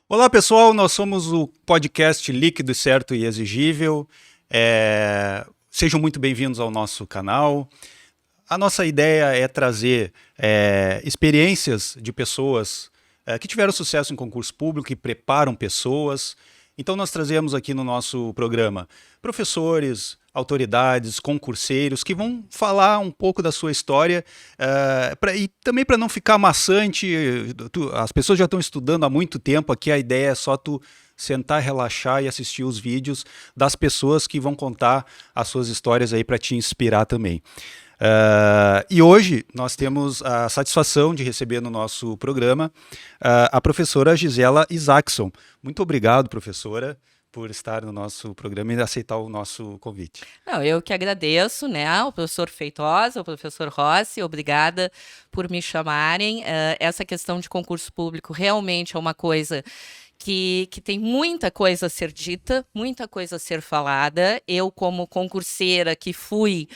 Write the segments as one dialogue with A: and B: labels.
A: Olá, pessoal. Nós somos o podcast Líquido, Certo e Exigível. Sejam muito bem-vindos ao nosso canal. A nossa ideia é trazer experiências de pessoas que tiveram sucesso em concurso público e preparam pessoas. Então nós trazemos aqui no nosso programa professores, autoridades, concurseiros que vão falar um pouco da sua história e também para não ficar maçante. As pessoas já estão estudando há muito tempo aqui, a ideia é só tu sentar, relaxar e assistir os vídeos das pessoas que vão contar as suas histórias aí para te inspirar também. E hoje nós temos a satisfação de receber no nosso programa a professora Gisela Isaacson. Muito obrigado, professora, por estar no nosso programa e aceitar o nosso convite.
B: Não, eu que agradeço, né, o professor Feitosa, o professor Rossi, obrigada por me chamarem. Essa questão de concurso público realmente é uma coisa que tem muita coisa a ser dita, muita coisa a ser falada. Eu, como concurseira que fui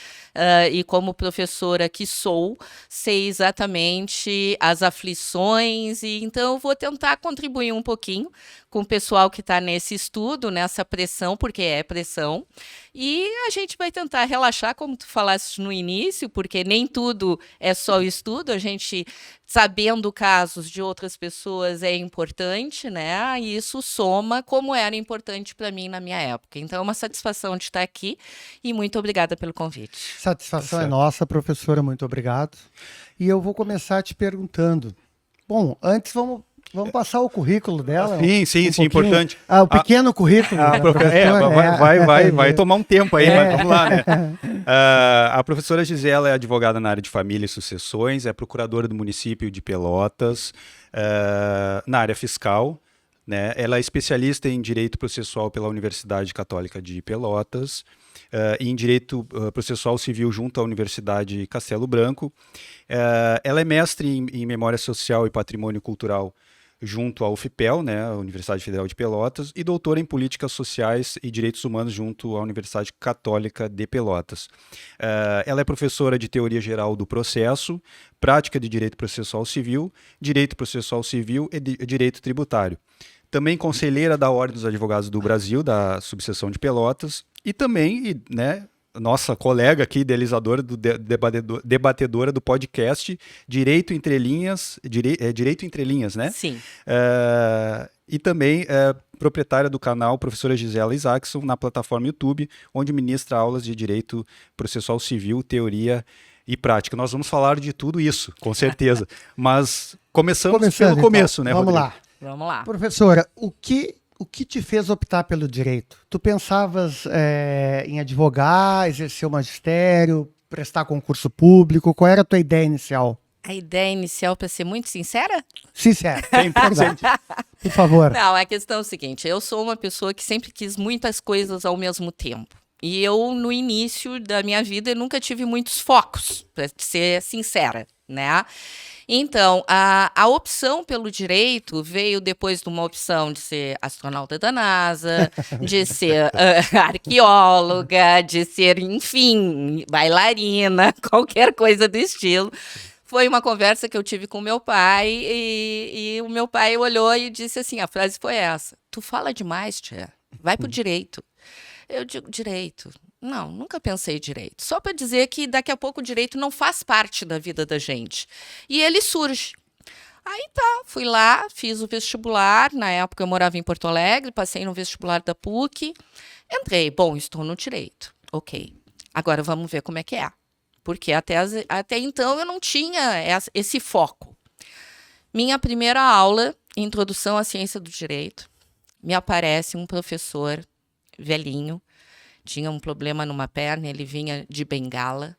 B: e como professora que sou, sei exatamente as aflições, e então eu vou tentar contribuir um pouquinho com o pessoal que está nesse estudo, nessa pressão, porque é pressão, e a gente vai tentar relaxar, como tu falaste no início, porque nem tudo é só o estudo, a gente sabendo casos de outras pessoas é importante, né? E isso soma como era importante para mim na minha época. Então é uma satisfação de estar aqui e muito obrigada pelo convite.
C: Satisfação é nossa, professora, muito obrigado. E eu vou começar te perguntando. Bom, antes vamos passar o currículo dela.
A: Sim, importante.
C: O pequeno currículo.
A: Vai tomar um tempo aí, mas vamos lá, né? A professora Gisela é advogada na área de família e sucessões, é procuradora do município de Pelotas, na área fiscal, né? Ela é especialista em direito processual pela Universidade Católica de Pelotas, em direito processual civil junto à Universidade Castelo Branco. Ela é mestre em memória social e patrimônio cultural junto à UFPEL, né, a Universidade Federal de Pelotas, e doutora em Políticas Sociais e Direitos Humanos junto à Universidade Católica de Pelotas. Ela é professora de Teoria Geral do Processo, Prática de Direito Processual Civil e Direito Tributário. Também conselheira da Ordem dos Advogados do Brasil, da subseção de Pelotas, e também, né, nossa colega aqui, idealizadora, debatedora do podcast Direito Entre Linhas, Direito Entre Linhas, né?
B: Sim.
A: E também proprietária do canal Professora Gisela Isaacson na plataforma YouTube, onde ministra aulas de Direito Processual Civil, Teoria e Prática. Nós vamos falar de tudo isso, com certeza. Mas começando pelo começo, né,
C: Vamos
A: Rodrigo?
B: Vamos lá.
C: Professora, o que te fez optar pelo direito? Tu pensavas em advogar, exercer o magistério, prestar concurso público? Qual era a tua ideia inicial?
B: A ideia inicial, para ser muito sincera?
C: Sincero.
A: 100%.
C: Por favor.
B: Não, a questão é o seguinte, eu sou uma pessoa que sempre quis muitas coisas ao mesmo tempo. E eu, no início da minha vida, nunca tive muitos focos, para ser sincera, né? Então, a opção pelo direito veio depois de uma opção de ser astronauta da NASA, de ser arqueóloga, de ser, enfim, bailarina, qualquer coisa do estilo. Foi uma conversa que eu tive com meu pai e o meu pai olhou e disse assim, a frase foi essa: tu fala demais, tia, vai pro direito. Eu digo, direito? Não, nunca pensei direito. Só para dizer que daqui a pouco o direito não faz parte da vida da gente. E ele surge. Aí tá, fui lá, fiz o vestibular. Na época eu morava em Porto Alegre, passei no vestibular da PUC. Entrei, bom, estou no direito. Ok, agora vamos ver como é que é. Porque até então eu não tinha esse foco. Minha primeira aula, Introdução à Ciência do Direito, me aparece um professor velhinho, tinha um problema numa perna, ele vinha de bengala.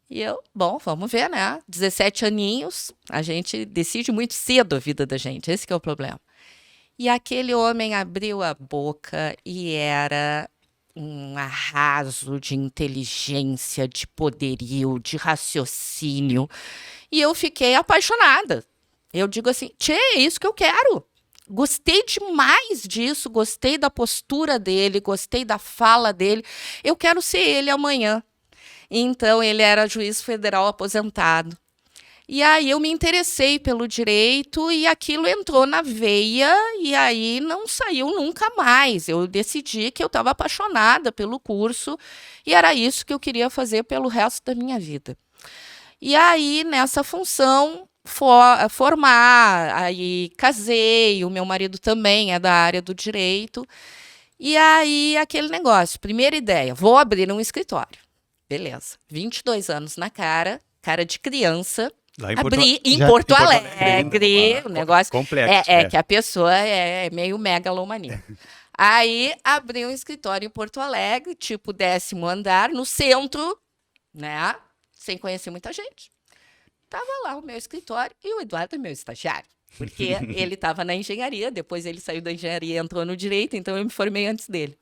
B: E eu, bom, vamos ver, né? 17 aninhos, a gente decide muito cedo a vida da gente, esse que é o problema. E aquele homem abriu a boca e era um arraso de inteligência, de poderio, de raciocínio. E eu fiquei apaixonada. Eu digo assim, tchê, é isso que eu quero. Gostei demais disso, gostei da postura dele, gostei da fala dele. Eu quero ser ele amanhã. Então, ele era juiz federal aposentado. E aí eu me interessei pelo direito e aquilo entrou na veia e aí não saiu nunca mais. Eu decidi que eu estava apaixonada pelo curso e era isso que eu queria fazer pelo resto da minha vida. E aí, nessa função, formar, aí casei, o meu marido também é da área do direito. E aí, aquele negócio, primeira ideia, vou abrir um escritório. Beleza, 22 anos na cara de criança.
A: Lá em
B: Abri em
C: Já-
B: Porto
A: em Porto
B: Alegre,
A: Alegre.
B: o negócio
A: Complexo,
B: é que a pessoa é meio megalomaníaca. Aí abri um escritório em Porto Alegre, tipo 10º andar, no centro, né? Sem conhecer muita gente. Tava lá o meu escritório e o Eduardo é meu estagiário, porque ele estava na engenharia, depois ele saiu da engenharia e entrou no direito, então eu me formei antes dele.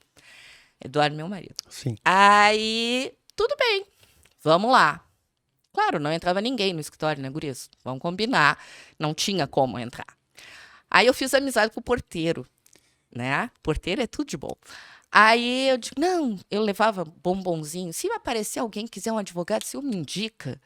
B: Eduardo, meu marido.
C: Sim.
B: Aí, tudo bem, vamos lá. Claro, não entrava ninguém no escritório, né, guris? Vamos combinar. Não tinha como entrar. Aí eu fiz amizade com o porteiro, né? Porteiro é tudo de bom. Aí eu digo, não, eu levava bombonzinho. Se aparecer alguém que quiser um advogado, se eu me indica,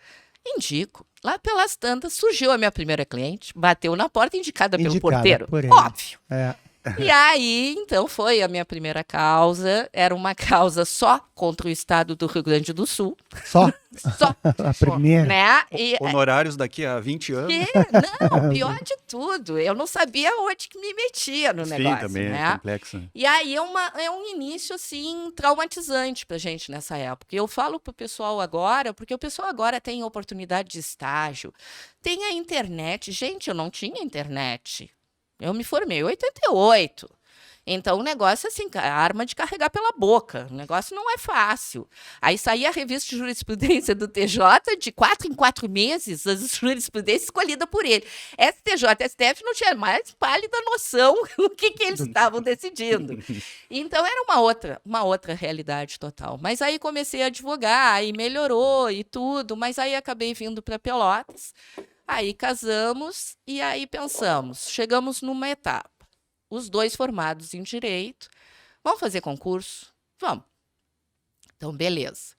B: indico. Lá pelas tantas, surgiu a minha primeira cliente, bateu na porta, indicada pelo
C: Indicada
B: porteiro.
C: por ele.
B: Óbvio.
C: É.
B: E aí, então, foi a minha primeira causa. Era uma causa só contra o estado do Rio Grande do Sul.
C: Só
B: Só.
C: a primeira.
B: Né? E,
A: Honorários daqui a 20 anos.
B: não, pior de tudo. Eu não sabia onde que me metia no negócio.
A: Sim, também é
B: né?
A: complexo.
B: E aí é um início, assim, traumatizante pra gente nessa época. Eu falo pro pessoal agora, porque o pessoal agora tem oportunidade de estágio, tem a internet. Gente, eu não tinha internet. Eu me formei em 88. Então, o negócio é assim, a arma de carregar pela boca. O negócio não é fácil. Aí saía a revista de jurisprudência do TJ, de 4 em 4 meses, as jurisprudências escolhidas por ele. STJ, STF não tinha mais pálida noção do que eles estavam decidindo. Então, era uma outra realidade total. Mas aí comecei a advogar, aí melhorou e tudo, mas aí acabei vindo para Pelotas. Aí casamos e aí pensamos, chegamos numa etapa. Os dois formados em direito, vamos fazer concurso? Vamos. Então, beleza.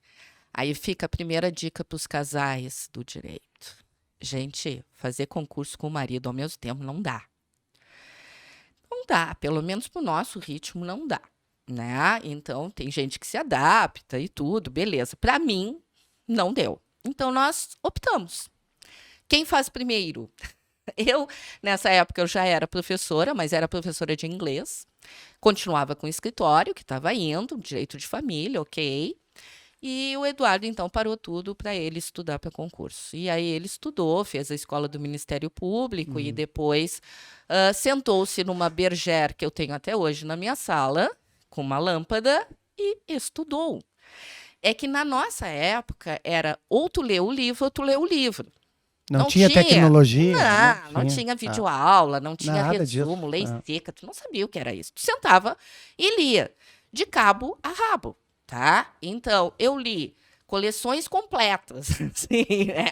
B: Aí fica a primeira dica para os casais do direito. Gente, fazer concurso com o marido ao mesmo tempo não dá. Não dá, pelo menos para o nosso ritmo não dá, né? Então, tem gente que se adapta e tudo, beleza. Para mim, não deu. Então, nós optamos. Quem faz primeiro? Eu, nessa época, eu já era professora, mas era professora de inglês. Continuava com o escritório, que estava indo, direito de família, ok. E o Eduardo, então, parou tudo para ele estudar para concurso. E aí ele estudou, fez a escola do Ministério Público e depois sentou-se numa bergère que eu tenho até hoje na minha sala, com uma lâmpada, e estudou. É que na nossa época era ou tu lê o livro ou tu lê o livro.
C: Não tinha tecnologia.
B: Não tinha videoaula, não tinha
C: Nada
B: resumo,
C: disso.
B: lei seca, tu não sabia o que era isso. Tu sentava e lia, de cabo a rabo, tá? Então, eu li coleções completas, assim, né?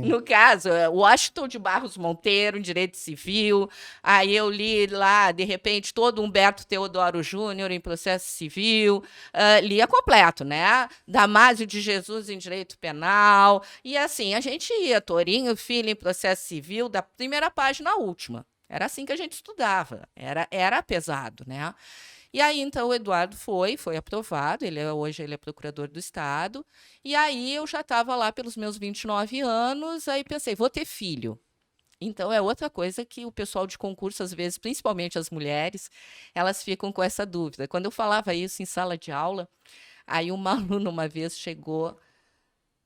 B: No caso, Washington de Barros Monteiro, em Direito Civil, aí eu li lá, de repente, todo Humberto Teodoro Júnior em Processo Civil, lia completo, né? Damásio de Jesus em Direito Penal, e assim, a gente ia, Torinho Filho em Processo Civil, da primeira página à última. Era assim que a gente estudava, era pesado, né? E aí, então, o Eduardo foi aprovado, hoje ele é procurador do Estado, e aí eu já estava lá pelos meus 29 anos, aí pensei, vou ter filho. Então, é outra coisa que o pessoal de concurso, às vezes, principalmente as mulheres, elas ficam com essa dúvida. Quando eu falava isso em sala de aula, aí uma aluna uma vez chegou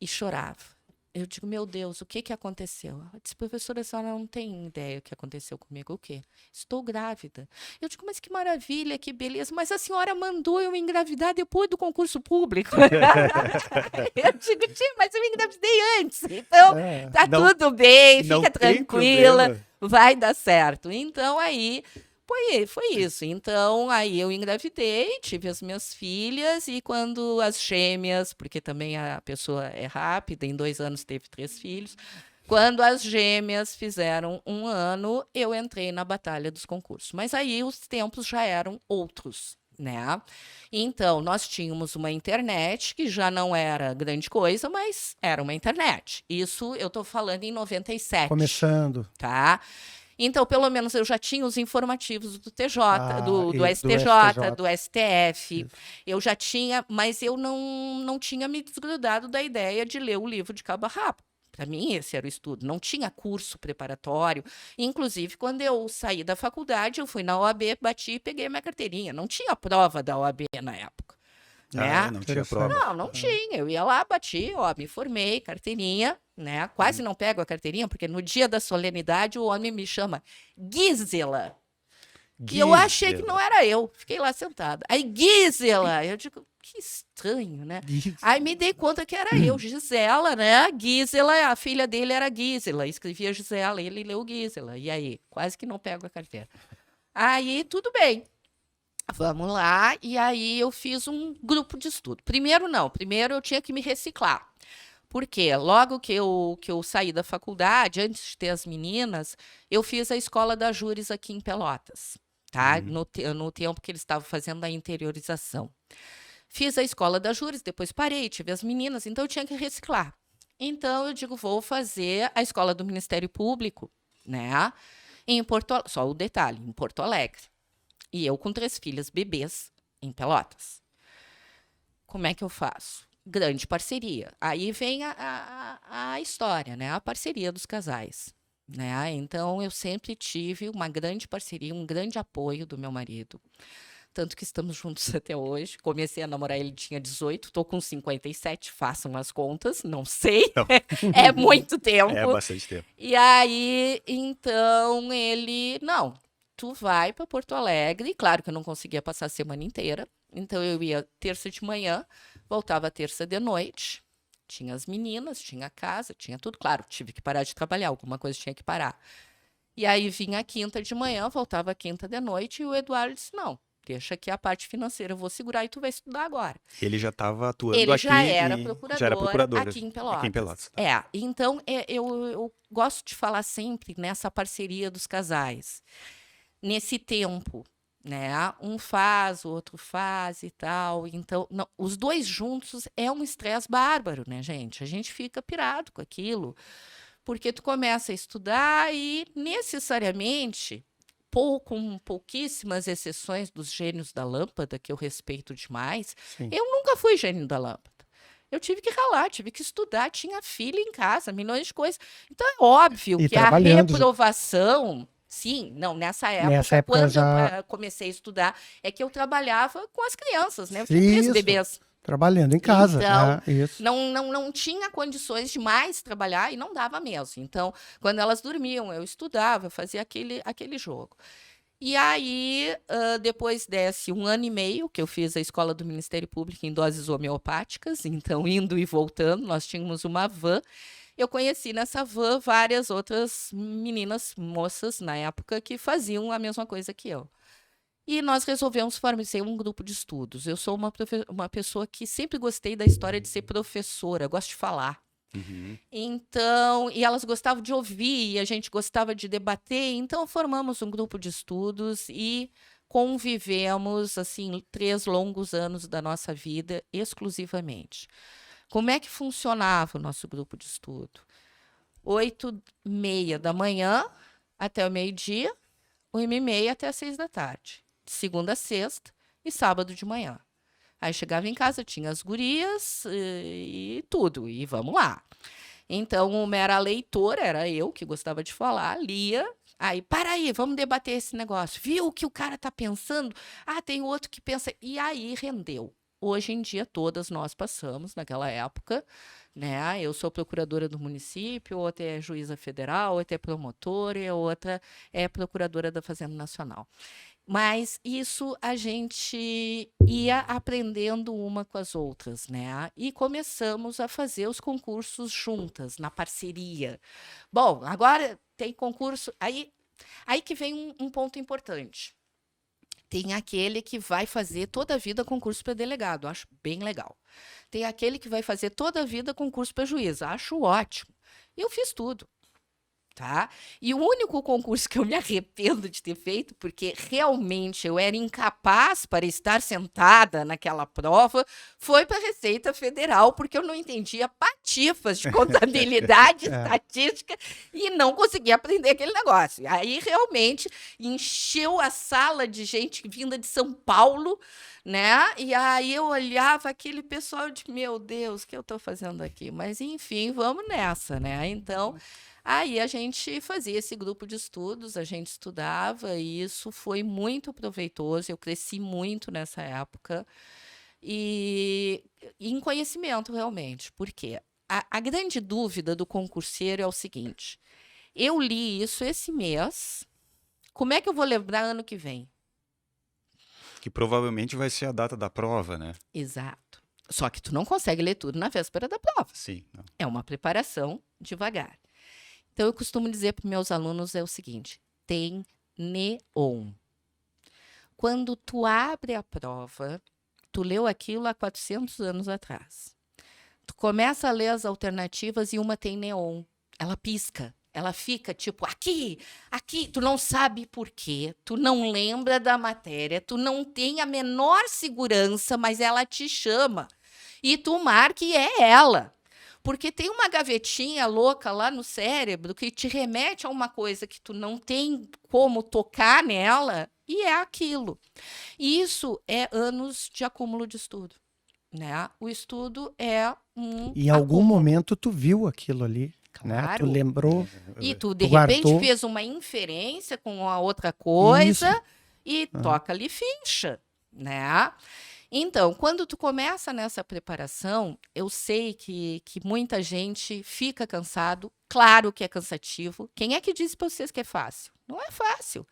B: e chorava. Eu digo, meu Deus, o que aconteceu? Ela disse, professora, a senhora não tem ideia o que aconteceu comigo. O quê? Estou grávida. Eu digo, mas que maravilha, que beleza. Mas a senhora mandou eu engravidar depois do concurso público. Eu digo, tia, mas eu engravidei antes. Então, tá tudo bem, fica tranquila, vai dar certo. Então, aí... Foi isso. Então, aí eu engravidei, tive as minhas filhas, e quando as gêmeas, porque também a pessoa é rápida, em 2 anos teve 3 filhos, quando as gêmeas fizeram 1 ano, eu entrei na batalha dos concursos. Mas aí os tempos já eram outros, né? Então, nós tínhamos uma internet que já não era grande coisa, mas era uma internet. Isso eu estou falando em 97.
C: Começando.
B: Tá? Então, pelo menos eu já tinha os informativos do TJ, do STJ, do STF.
C: Isso.
B: Eu já tinha, mas eu não tinha me desgrudado da ideia de ler o livro de cabo a rabo. Para mim, esse era o estudo. Não tinha curso preparatório. Inclusive, quando eu saí da faculdade, eu fui na OAB, bati e peguei minha carteirinha. Não tinha prova da OAB na época. Né?
A: Não tinha prova.
B: Não tinha. Eu ia lá, bati, me formei, carteirinha, né? Quase não pego a carteirinha, porque no dia da solenidade o homem me chama Gisela. E eu achei que não era eu. Fiquei lá sentada. Aí, Gisela! Eu digo, que estranho, né? Aí me dei conta que era eu, Gisela, né? Gisela, a filha dele era Gisela. Escrevia Gisela, ele leu Gisela. E aí? Quase que não pego a carteira. Aí, tudo bem. Vamos lá. E aí eu fiz um grupo de estudo. Primeiro eu tinha que me reciclar. Porque logo que eu saí da faculdade, antes de ter as meninas, eu fiz a escola da Júris aqui em Pelotas. Tá? No tempo que eles estavam fazendo a interiorização. Fiz a escola da Júris, depois parei, tive as meninas, então eu tinha que reciclar. Então eu digo, vou fazer a escola do Ministério Público, né? Só o detalhe, em Porto Alegre. E eu com 3 filhas bebês em Pelotas. Como é que eu faço? Grande parceria. Aí vem a história, né? A parceria dos casais. Né? Então, eu sempre tive uma grande parceria, um grande apoio do meu marido. Tanto que estamos juntos até hoje. Comecei a namorar, ele tinha 18, estou com 57, façam as contas, não sei. É muito tempo.
A: É bastante tempo.
B: E aí, então, ele... Não, tu vai para Porto Alegre. E claro que eu não conseguia passar a semana inteira. Então, eu ia terça de manhã, voltava terça de noite. Tinha as meninas, tinha a casa, tinha tudo. Claro, tive que parar de trabalhar, alguma coisa tinha que parar. E aí vinha a quinta de manhã, voltava a quinta de noite, e o Eduardo disse, não, deixa aqui a parte financeira, eu vou segurar e tu vai estudar agora.
A: Ele já estava atuando
B: Ele
A: aqui.
B: já era procurador
A: aqui
B: em Pelotas.
A: Aqui em Pelotas.
B: Então eu gosto de falar sempre nessa parceria dos casais. Nesse tempo, né? Um faz, o outro faz e tal. Então, não, os dois juntos é um estresse bárbaro, né, gente? A gente fica pirado com aquilo, porque tu começa a estudar e, necessariamente, com pouquíssimas exceções dos gênios da lâmpada, que eu respeito demais,
C: Sim.
B: eu nunca fui gênio da lâmpada. Eu tive que ralar, tive que estudar, tinha filha em casa, milhões de coisas. Então, é óbvio que a reprovação... Sim, não, nessa época quando eu comecei a estudar, é que eu trabalhava com as crianças, né? Eu tinha 3 bebês.
C: Trabalhando em casa.
B: Então,
C: isso.
B: Não tinha condições de mais trabalhar e não dava mesmo. Então, quando elas dormiam, eu estudava, eu fazia aquele jogo. E aí, depois desse 1 ano e meio, que eu fiz a escola do Ministério Público em doses homeopáticas, então, indo e voltando, nós tínhamos uma van. Eu conheci nessa van várias outras meninas, moças, na época, que faziam a mesma coisa que eu. E nós resolvemos formar um grupo de estudos. Eu sou uma pessoa que sempre gostei da história de ser professora, gosto de falar.
A: Uhum.
B: Então, e elas gostavam de ouvir, e a gente gostava de debater, então formamos um grupo de estudos e convivemos, assim, 3 longos anos da nossa vida exclusivamente. Como é que funcionava o nosso grupo de estudo? 8h30 da manhã até o meio-dia, 1h30 até as 6 da tarde. De segunda a sexta e sábado de manhã. Aí chegava em casa, tinha as gurias e tudo, e vamos lá. Então, uma era a leitora, era eu que gostava de falar, lia. Aí, para aí, vamos debater esse negócio. Viu o que o cara tá pensando? Ah, tem outro que pensa. E aí rendeu. Hoje em dia, todas nós passamos, naquela época, né? Eu sou procuradora do município, outra é juíza federal, outra é promotora, e a outra é procuradora da Fazenda Nacional. Mas isso a gente ia aprendendo uma com as outras, né? E começamos a fazer os concursos juntas, na parceria. Bom, agora tem concurso... Aí que vem um ponto importante. Tem aquele que vai fazer toda a vida concurso para delegado, acho bem legal. Tem aquele que vai fazer toda a vida concurso para juiz, acho ótimo. Eu fiz tudo. Tá? E o único concurso que eu me arrependo de ter feito, porque realmente eu era incapaz para estar sentada naquela prova, foi para a Receita Federal, porque eu não entendia patifas de contabilidade, estatística, e não conseguia aprender aquele negócio. Aí realmente encheu a sala de gente vinda de São Paulo, né? E aí eu olhava aquele pessoal de, meu Deus, o que eu estou fazendo aqui? Mas enfim, vamos nessa, né? Então, aí a gente fazia esse grupo de estudos, a gente estudava, e isso foi muito proveitoso. Eu cresci muito nessa época e em conhecimento, realmente. Por quê? A grande dúvida do concurseiro é o seguinte: eu li isso esse mês, como é que eu vou lembrar ano que vem?
A: Que provavelmente vai ser a data da prova, né?
B: Exato. Só que tu não consegue ler tudo na véspera da prova.
A: Sim. Não.
B: É uma preparação devagar. Então, eu costumo dizer para meus alunos é o seguinte: tem neon. Quando tu abre a prova, tu leu aquilo há 400 anos atrás. Tu começa a ler as alternativas e uma tem neon. Ela pisca. Ela fica tipo, aqui, aqui. Tu não sabe por quê. Tu não lembra da matéria. Tu não tem a menor segurança, mas ela te chama. E tu marca e é ela. Porque tem uma gavetinha louca lá no cérebro que te remete a uma coisa que tu não tem como tocar nela, e é aquilo. E isso é anos de acúmulo de estudo, né? O estudo é um
C: E em algum momento tu viu aquilo ali, né?
B: Claro.
C: Tu lembrou.
B: E tu, de
C: Tu
B: repente,
C: guardou.
B: fez uma inferência com a outra coisa
C: Isso.
B: e toca ali ficha, né? Então, quando tu começa nessa preparação, eu sei que muita gente fica cansado. Claro que é cansativo. Quem é que disse para vocês que é fácil? Não é fácil.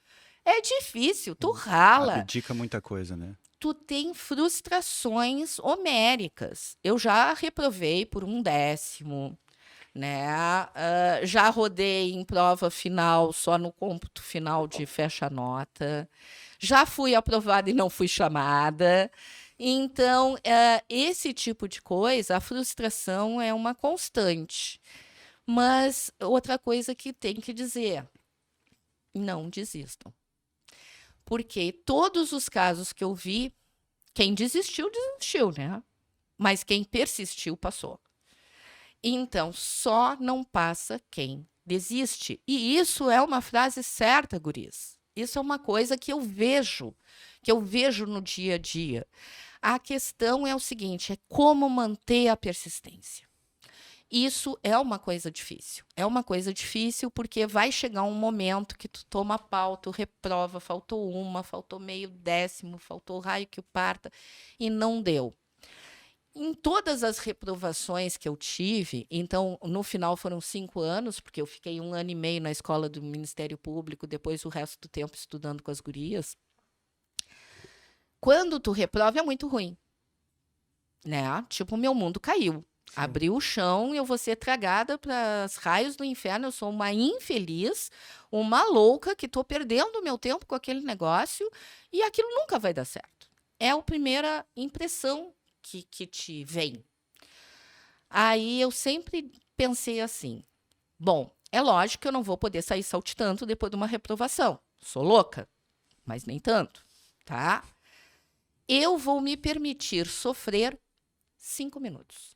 B: É difícil, tu rala.
A: Abdica muita coisa, né?
B: Tu tem frustrações homéricas. Eu já reprovei por 1/10, né? Já rodei em prova final só no cômputo final de fecha-nota. Já fui aprovada e não fui chamada. Então, esse tipo de coisa, a frustração é uma constante. Mas outra coisa que tem que dizer: não desistam. Porque todos os casos que eu vi, quem desistiu, desistiu, né? Mas quem persistiu, passou. Então, só não passa quem desiste. E isso é uma frase certa, guris. Isso é uma coisa que eu vejo no dia a dia. A questão é o seguinte: é como manter a persistência. Isso é uma coisa difícil. É uma coisa difícil porque vai chegar um momento que tu toma pau, tu reprova, faltou faltou meio décimo, faltou raio que o parta, e não deu. Em todas as reprovações que eu tive, então, no final foram 5 anos, porque eu fiquei 1 ano e meio na escola do Ministério Público, depois o resto do tempo estudando com as gurias. Quando tu reprova é muito ruim, né? Tipo, o meu mundo caiu. Abriu o chão e eu vou ser tragada para os raios do inferno. Eu sou uma infeliz, uma louca que estou perdendo o meu tempo com aquele negócio e aquilo nunca vai dar certo. É a primeira impressão que te vem. Aí eu sempre pensei assim: bom, é lógico que eu não vou poder sair saltitando depois de uma reprovação. Sou louca, mas nem tanto, tá? Eu vou me permitir sofrer 5 minutos.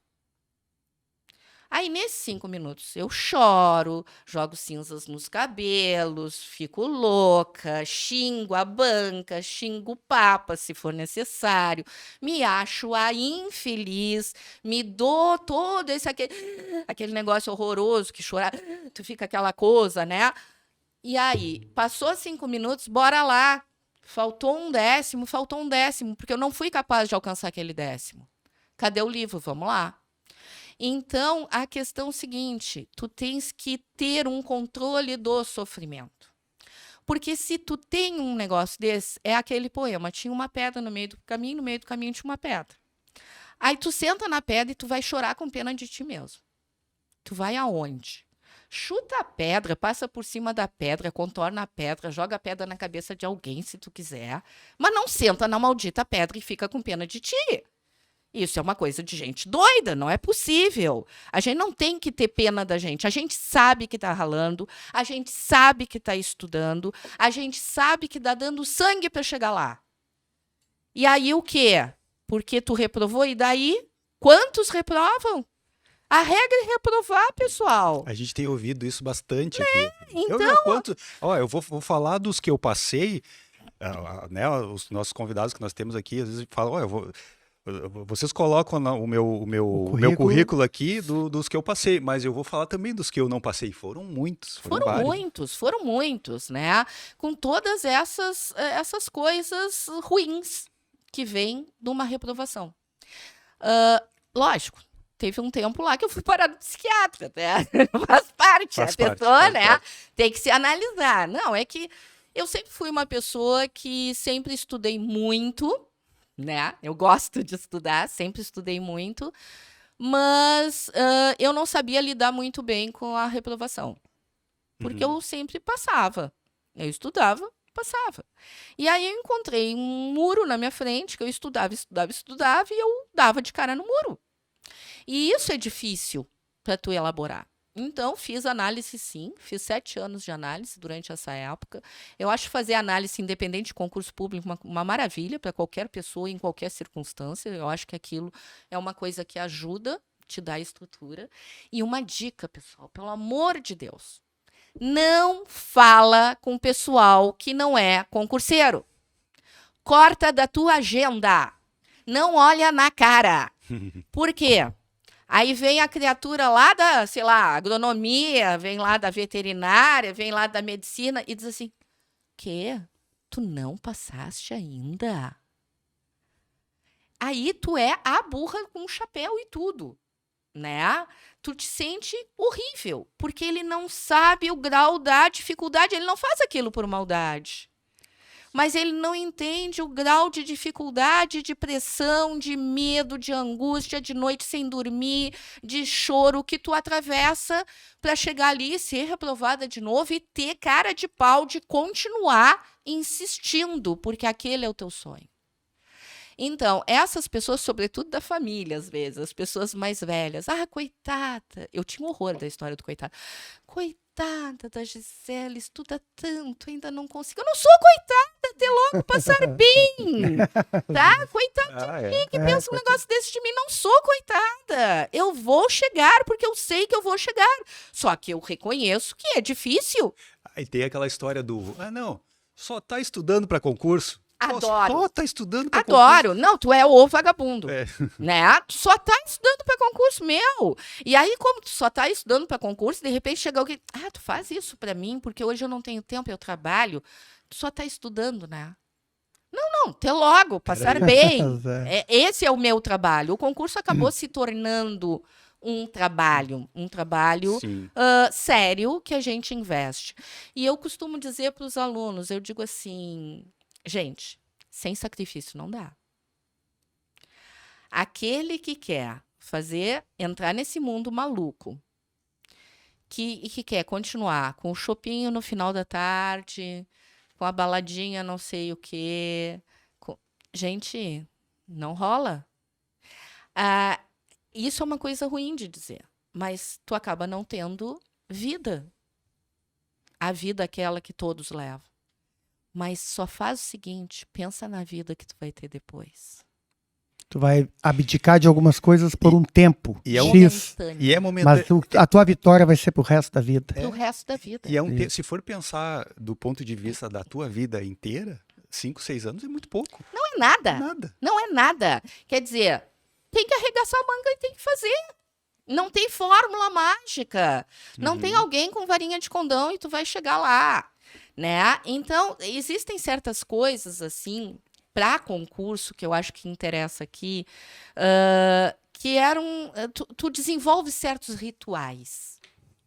B: Aí, nesses 5 minutos, eu choro, jogo cinzas nos cabelos, fico louca, xingo a banca, xingo o papa, se for necessário, me acho a infeliz, me dou todo aquele negócio horroroso que chorar, tu fica aquela coisa, né? E aí, passou 5 minutos, bora lá. Faltou 1/10, porque eu não fui capaz de alcançar aquele 10º. Cadê o livro? Vamos lá. Então, a questão é o seguinte: tu tens que ter um controle do sofrimento. Porque se tu tem um negócio desse, é aquele poema: tinha uma pedra no meio do caminho tinha uma pedra. Aí tu senta na pedra e tu vai chorar com pena de ti mesmo. Tu vai aonde? Chuta a pedra, passa por cima da pedra, contorna a pedra, joga a pedra na cabeça de alguém, se tu quiser, mas não senta na maldita pedra e fica com pena de ti. Isso é uma coisa de gente doida, não é possível. A gente não tem que ter pena da gente. A gente sabe que está ralando, a gente sabe que está estudando, a gente sabe que está dando sangue para chegar lá. E aí o quê? Porque tu reprovou e daí? Quantos reprovam? A regra é reprovar, pessoal.
A: A gente tem ouvido isso bastante aqui.
B: Então,
A: Eu vou falar dos que eu passei, né? Os nossos convidados que nós temos aqui, às vezes falam, vocês colocam o meu currículo aqui dos que eu passei, mas eu vou falar também dos que eu não passei. Foram muitos,
B: foram muitos, né? Com todas essas coisas ruins que vêm de uma reprovação. Lógico, teve um tempo lá que eu fui parar no psiquiatra, né? Faz parte, né? Tem que se analisar. Não, é que eu sempre fui uma pessoa que sempre estudei muito, né? Eu gosto de estudar, sempre estudei muito, mas eu não sabia lidar muito bem com a reprovação, porque eu sempre passava. Eu estudava, passava. E aí eu encontrei um muro na minha frente, que eu estudava, e eu dava de cara no muro. E isso é difícil para tu elaborar. Então, fiz análise sim, fiz 7 anos de análise durante essa época. Eu acho fazer análise independente de concurso público uma maravilha para qualquer pessoa, em qualquer circunstância. Eu acho que aquilo é uma coisa que ajuda, te dá estrutura. E uma dica, pessoal, pelo amor de Deus, não fala com o pessoal que não é concurseiro. Corta da tua agenda. Não olha na cara. Por quê? Aí vem a criatura lá da, sei lá, agronomia, vem lá da veterinária, vem lá da medicina e diz assim: "Quê? Tu não passaste ainda?" Aí tu é a burra com chapéu e tudo, né? Tu te sente horrível, porque ele não sabe o grau da dificuldade, ele não faz aquilo por maldade. Mas ele não entende o grau de dificuldade, de pressão, de medo, de angústia, de noite sem dormir, de choro que tu atravessa para chegar ali e ser reprovada de novo e ter cara de pau de continuar insistindo, porque aquele é o teu sonho. Então, essas pessoas, sobretudo da família, às vezes, as pessoas mais velhas, coitada, eu tinha horror da história do coitado. Coitada da Gisele, estuda tanto, ainda não consigo. Eu não sou coitada, até logo passar bem, tá? Coitada de mim, que pensa um negócio desse de mim. Não sou coitada. Eu vou chegar, porque eu sei que eu vou chegar. Só que eu reconheço que é difícil.
A: Aí tem aquela história não, só tá estudando para concurso.
B: Adoro.
A: Só tá estudando para concurso.
B: Adoro. Não, tu é o vagabundo. Né? Tu só tá estudando para concurso, meu. E aí, como tu só tá estudando para concurso, de repente chega alguém, tu faz isso para mim, porque hoje eu não tenho tempo, eu trabalho. Tu só tá estudando, né? Não, até logo, passar bem. Esse é o meu trabalho. O concurso acabou se tornando um trabalho sério que a gente investe. E eu costumo dizer para os alunos, eu digo assim, gente, sem sacrifício não dá. Aquele que quer entrar nesse mundo maluco, que quer continuar com o chopinho no final da tarde, com a baladinha não sei o quê, gente, não rola. Isso é uma coisa ruim de dizer, mas tu acaba não tendo vida. A vida aquela que todos levam. Mas só faz o seguinte, pensa na vida que tu vai ter depois.
C: Tu vai abdicar de algumas coisas por um tempo.
A: E é
C: X.
A: E é momentâneo.
C: Mas a tua vitória vai ser pro resto da vida.
B: Pro resto da vida.
A: E se for pensar do ponto de vista da tua vida inteira, 5, 6 anos é muito pouco.
B: Não é nada.
A: Nada.
B: Não é nada. Quer dizer, tem que arregaçar a manga e tem que fazer. Não tem fórmula mágica. Não tem alguém com varinha de condão e tu vai chegar lá. Né? Então, existem certas coisas, assim, para concurso, que eu acho que interessa aqui, que eram... Tu desenvolve certos rituais,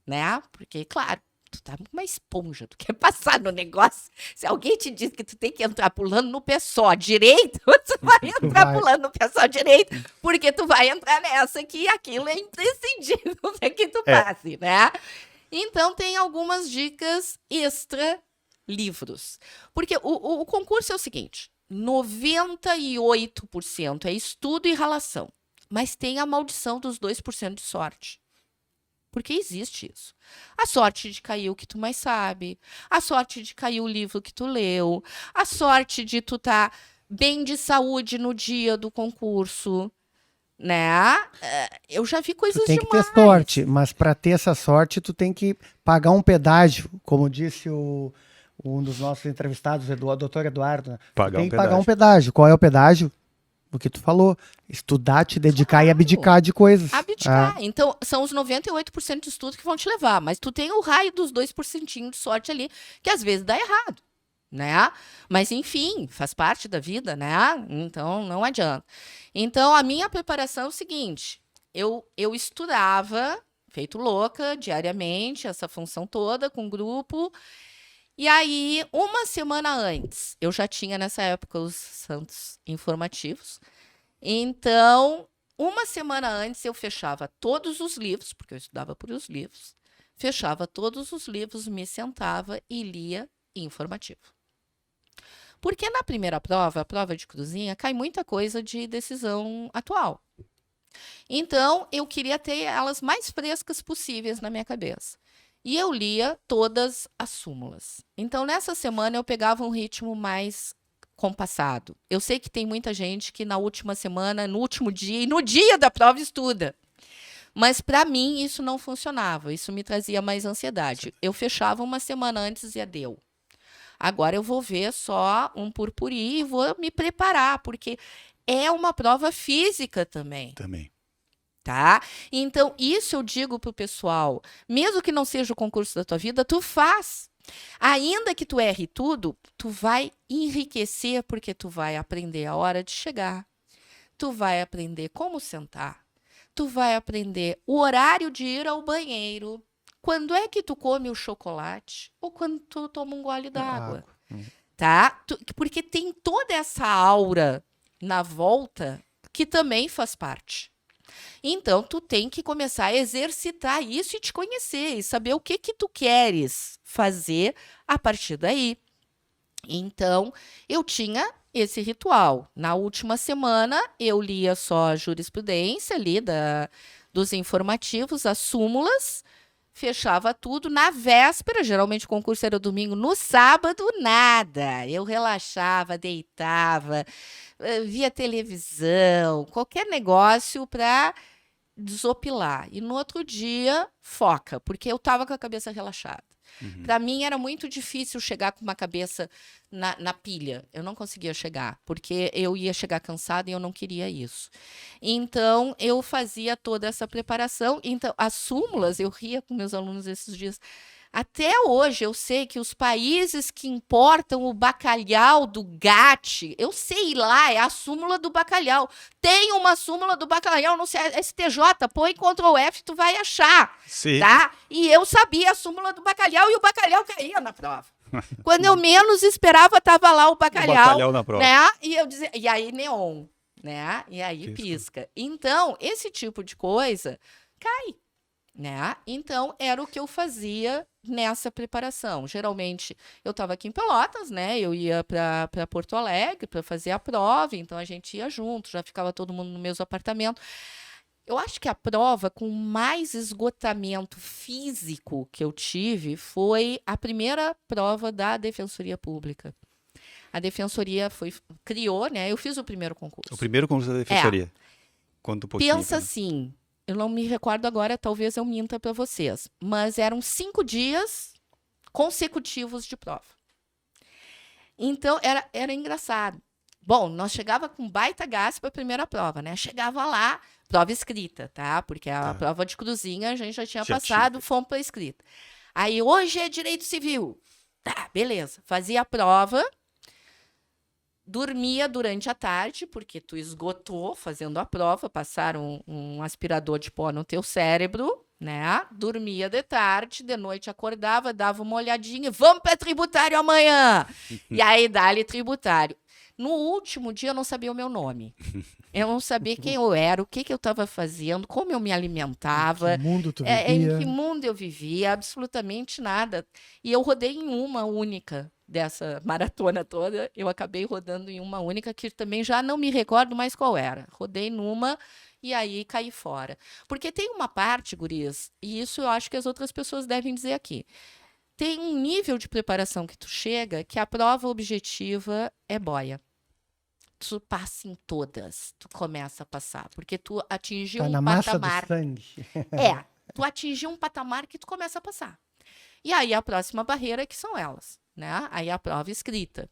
B: né? Porque, claro, tu tá uma esponja, tu quer passar no negócio. Se alguém te diz que tu tem que entrar pulando no pé só direito, tu vai entrar pulando no pé só direito, porque tu vai entrar nessa que aquilo é imprescindível para que tu passe, né? Então, tem algumas dicas extra livros. Porque o concurso é o seguinte, 98% é estudo e relação. mas tem a maldição dos 2% de sorte. Porque existe isso. A sorte de cair o que tu mais sabe, a sorte de cair o livro que tu leu, a sorte de tu estar bem de saúde no dia do concurso, né? Eu já vi coisas
C: Tu tem que
B: demais.
C: ter sorte, mas para ter essa sorte, tu tem que pagar um pedágio, como disse um dos nossos entrevistados, o doutor Eduardo. Né?
A: Pagar
C: Tem
A: um
C: que pagar um
A: pedágio.
C: pedágio. Qual é o pedágio? O que tu falou. Estudar, te dedicar e abdicar de coisas.
B: Abdicar. Então, são os 98% de estudo que vão te levar. Mas tu tem o raio dos 2% de sorte ali, que às vezes dá errado, né? Mas, enfim, faz parte da vida, né? Então, não adianta. Então, a minha preparação é o seguinte. Eu estudava, feito louca, diariamente, essa função toda, com grupo. E aí, uma semana antes, eu já tinha, nessa época, os santos informativos. Então, uma semana antes, eu fechava todos os livros, porque eu estudava por os livros, fechava todos os livros, me sentava e lia informativo. Porque na primeira prova, a prova de cruzinha, cai muita coisa de decisão atual. Então, eu queria ter elas mais frescas possíveis na minha cabeça. E eu lia todas as súmulas. Então, nessa semana, eu pegava um ritmo mais compassado. Eu sei que tem muita gente que na última semana, no último dia e no dia da prova estuda. Mas para mim isso não funcionava. Isso me trazia mais ansiedade. Eu fechava uma semana antes e deu. Agora eu vou ver só um purpuri e vou me preparar, porque é uma prova física também.
A: Também.
B: Tá? Então, isso eu digo pro pessoal, mesmo que não seja o concurso da tua vida, tu faz. Ainda que tu erre tudo, tu vai enriquecer porque tu vai aprender a hora de chegar. Tu vai aprender como sentar. Tu vai aprender o horário de ir ao banheiro. Quando é que tu come o chocolate? Ou quando tu toma um gole d'água? Tá? Porque tem toda essa aura na volta que também faz parte. Então, tu tem que começar a exercitar isso e te conhecer e saber o que tu queres fazer a partir daí. Então, eu tinha esse ritual. Na última semana, eu lia só a jurisprudência ali dos informativos, as súmulas, fechava tudo. Na véspera, geralmente o concurso era domingo, no sábado, nada. Eu relaxava, deitava, via televisão, qualquer negócio para desopilar. E no outro dia, foca, porque eu estava com a cabeça relaxada. Para mim era muito difícil chegar com uma cabeça na pilha. Eu não conseguia chegar, porque eu ia chegar cansada e eu não queria isso. Então, eu fazia toda essa preparação. Então, as súmulas, eu ria com meus alunos esses dias. Até hoje, eu sei que os países que importam o bacalhau do GATT, eu sei lá, é a súmula do bacalhau. Tem uma súmula do bacalhau no STJ, põe Ctrl F, tu vai achar.
A: Sim.
B: Tá? E eu sabia a súmula do bacalhau e o bacalhau caía na prova. Quando eu menos esperava, estava lá o bacalhau
A: na prova.
B: né? E eu dizia, e aí neon, né? E aí
A: Pisca.
B: pisca. Então, esse tipo de coisa cai, né? Então, era o que eu fazia nessa preparação. Geralmente, eu estava aqui em Pelotas, né? Eu ia para Porto Alegre para fazer a prova, então a gente ia junto, já ficava todo mundo no mesmo apartamento. Eu acho que a prova com mais esgotamento físico que eu tive foi a primeira prova da Defensoria Pública. A Defensoria criou, né? Eu fiz o primeiro concurso.
A: O primeiro concurso da Defensoria. Conta um pouquinho.
B: Pensa assim, eu não me recordo agora, talvez eu minta para vocês, mas eram 5 dias consecutivos de prova. Então, era engraçado. Bom, nós chegava com baita gás para a primeira prova, né? Chegava lá, prova escrita, tá? Porque a prova de cruzinha a gente já tinha passado, fomos para escrita. Aí, hoje é direito civil. Tá, beleza. Fazia a prova, dormia durante a tarde, porque tu esgotou fazendo a prova, passaram um aspirador de pó no teu cérebro, né? Dormia de tarde, de noite acordava, dava uma olhadinha, vamos para tributário amanhã. E aí, dá-lhe tributário. No último dia, eu não sabia o meu nome. Eu não sabia quem eu era, o que eu estava fazendo, como eu me alimentava.
C: Em que mundo tu
B: em
C: vivia?
B: que mundo eu vivia, absolutamente nada. E eu rodei em uma única dessa maratona toda. Eu acabei rodando em uma única, que também já não me recordo mais qual era. Rodei numa e aí cair fora. Porque tem uma parte, gurias, e isso eu acho que as outras pessoas devem dizer aqui. Tem um nível de preparação que tu chega que a prova objetiva é boia. Tu passa em todas, tu começa a passar, porque tu atingiu
C: Tá
B: um
C: na massa do
B: patamar.
C: sangue.
B: Tu atingiu um patamar que tu começa a passar. E aí a próxima barreira que são elas, né? Aí a prova escrita.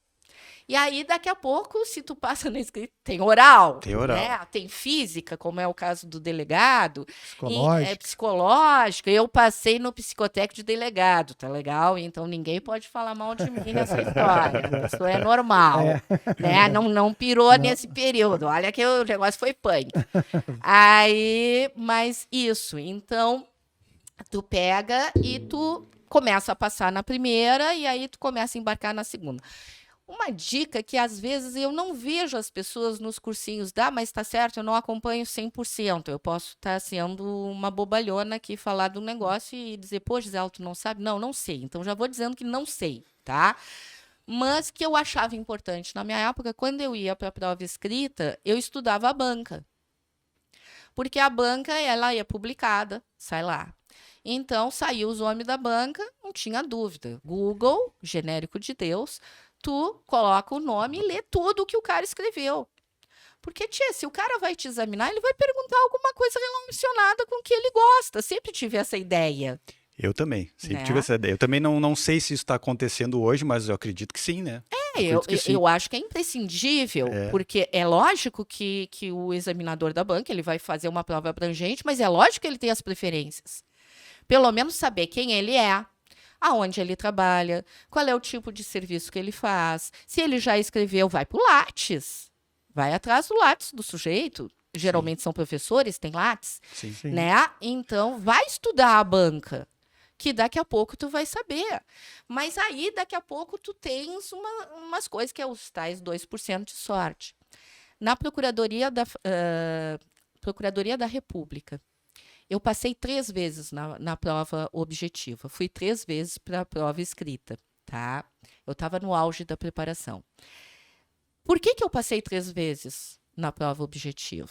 B: E aí, daqui a pouco, se tu passa na escrita, tem oral.
A: Tem oral.
B: Né? Tem física, como é o caso do delegado.
C: Psicológico.
B: É psicológico. Eu passei no psicotécnico de delegado, tá legal? Então ninguém pode falar mal de mim nessa história. Isso é normal. Né? Não pirou nesse período. Olha que o negócio foi punk. Aí, mas isso. Então, tu pega e tu começa a passar na primeira e aí tu começa a embarcar na segunda. Uma dica que às vezes eu não vejo as pessoas nos cursinhos dar, mas tá certo, eu não acompanho 100%. Eu posso estar sendo uma bobalhona aqui, falar do negócio e dizer, pô, Gisela, tu não sabe? Não sei. Então já vou dizendo que não sei, tá? Mas que eu achava importante. Na minha época, quando eu ia para a prova escrita, eu estudava a banca. Porque a banca, ela é publicada, sai lá. Então, saiu os homens da banca, não tinha dúvida. Google, genérico de Deus, tu coloca o nome e lê tudo o que o cara escreveu. Porque, tia, se o cara vai te examinar, ele vai perguntar alguma coisa relacionada com o que ele gosta. Sempre tive essa ideia.
A: Eu também, sempre
B: Né?
A: tive essa ideia. Eu também não sei se isso está acontecendo hoje, mas eu acredito que sim, né?
B: Eu acho que é imprescindível, porque é lógico que o examinador da banca ele vai fazer uma prova abrangente, mas é lógico que ele tem as preferências. Pelo menos saber quem ele é, aonde ele trabalha, qual é o tipo de serviço que ele faz. Se ele já escreveu, vai para o Lattes. Vai atrás do Lattes do sujeito. Geralmente são professores, tem Lattes.
A: Sim.
B: Né? Então, vai estudar a banca, que daqui a pouco tu vai saber. Mas aí, daqui a pouco, tu tens umas coisas que é os tais 2% de sorte. Na Procuradoria da República, eu passei 3 vezes na prova objetiva. Fui 3 vezes para a prova escrita, tá? Eu estava no auge da preparação. Por que eu passei 3 vezes na prova objetiva?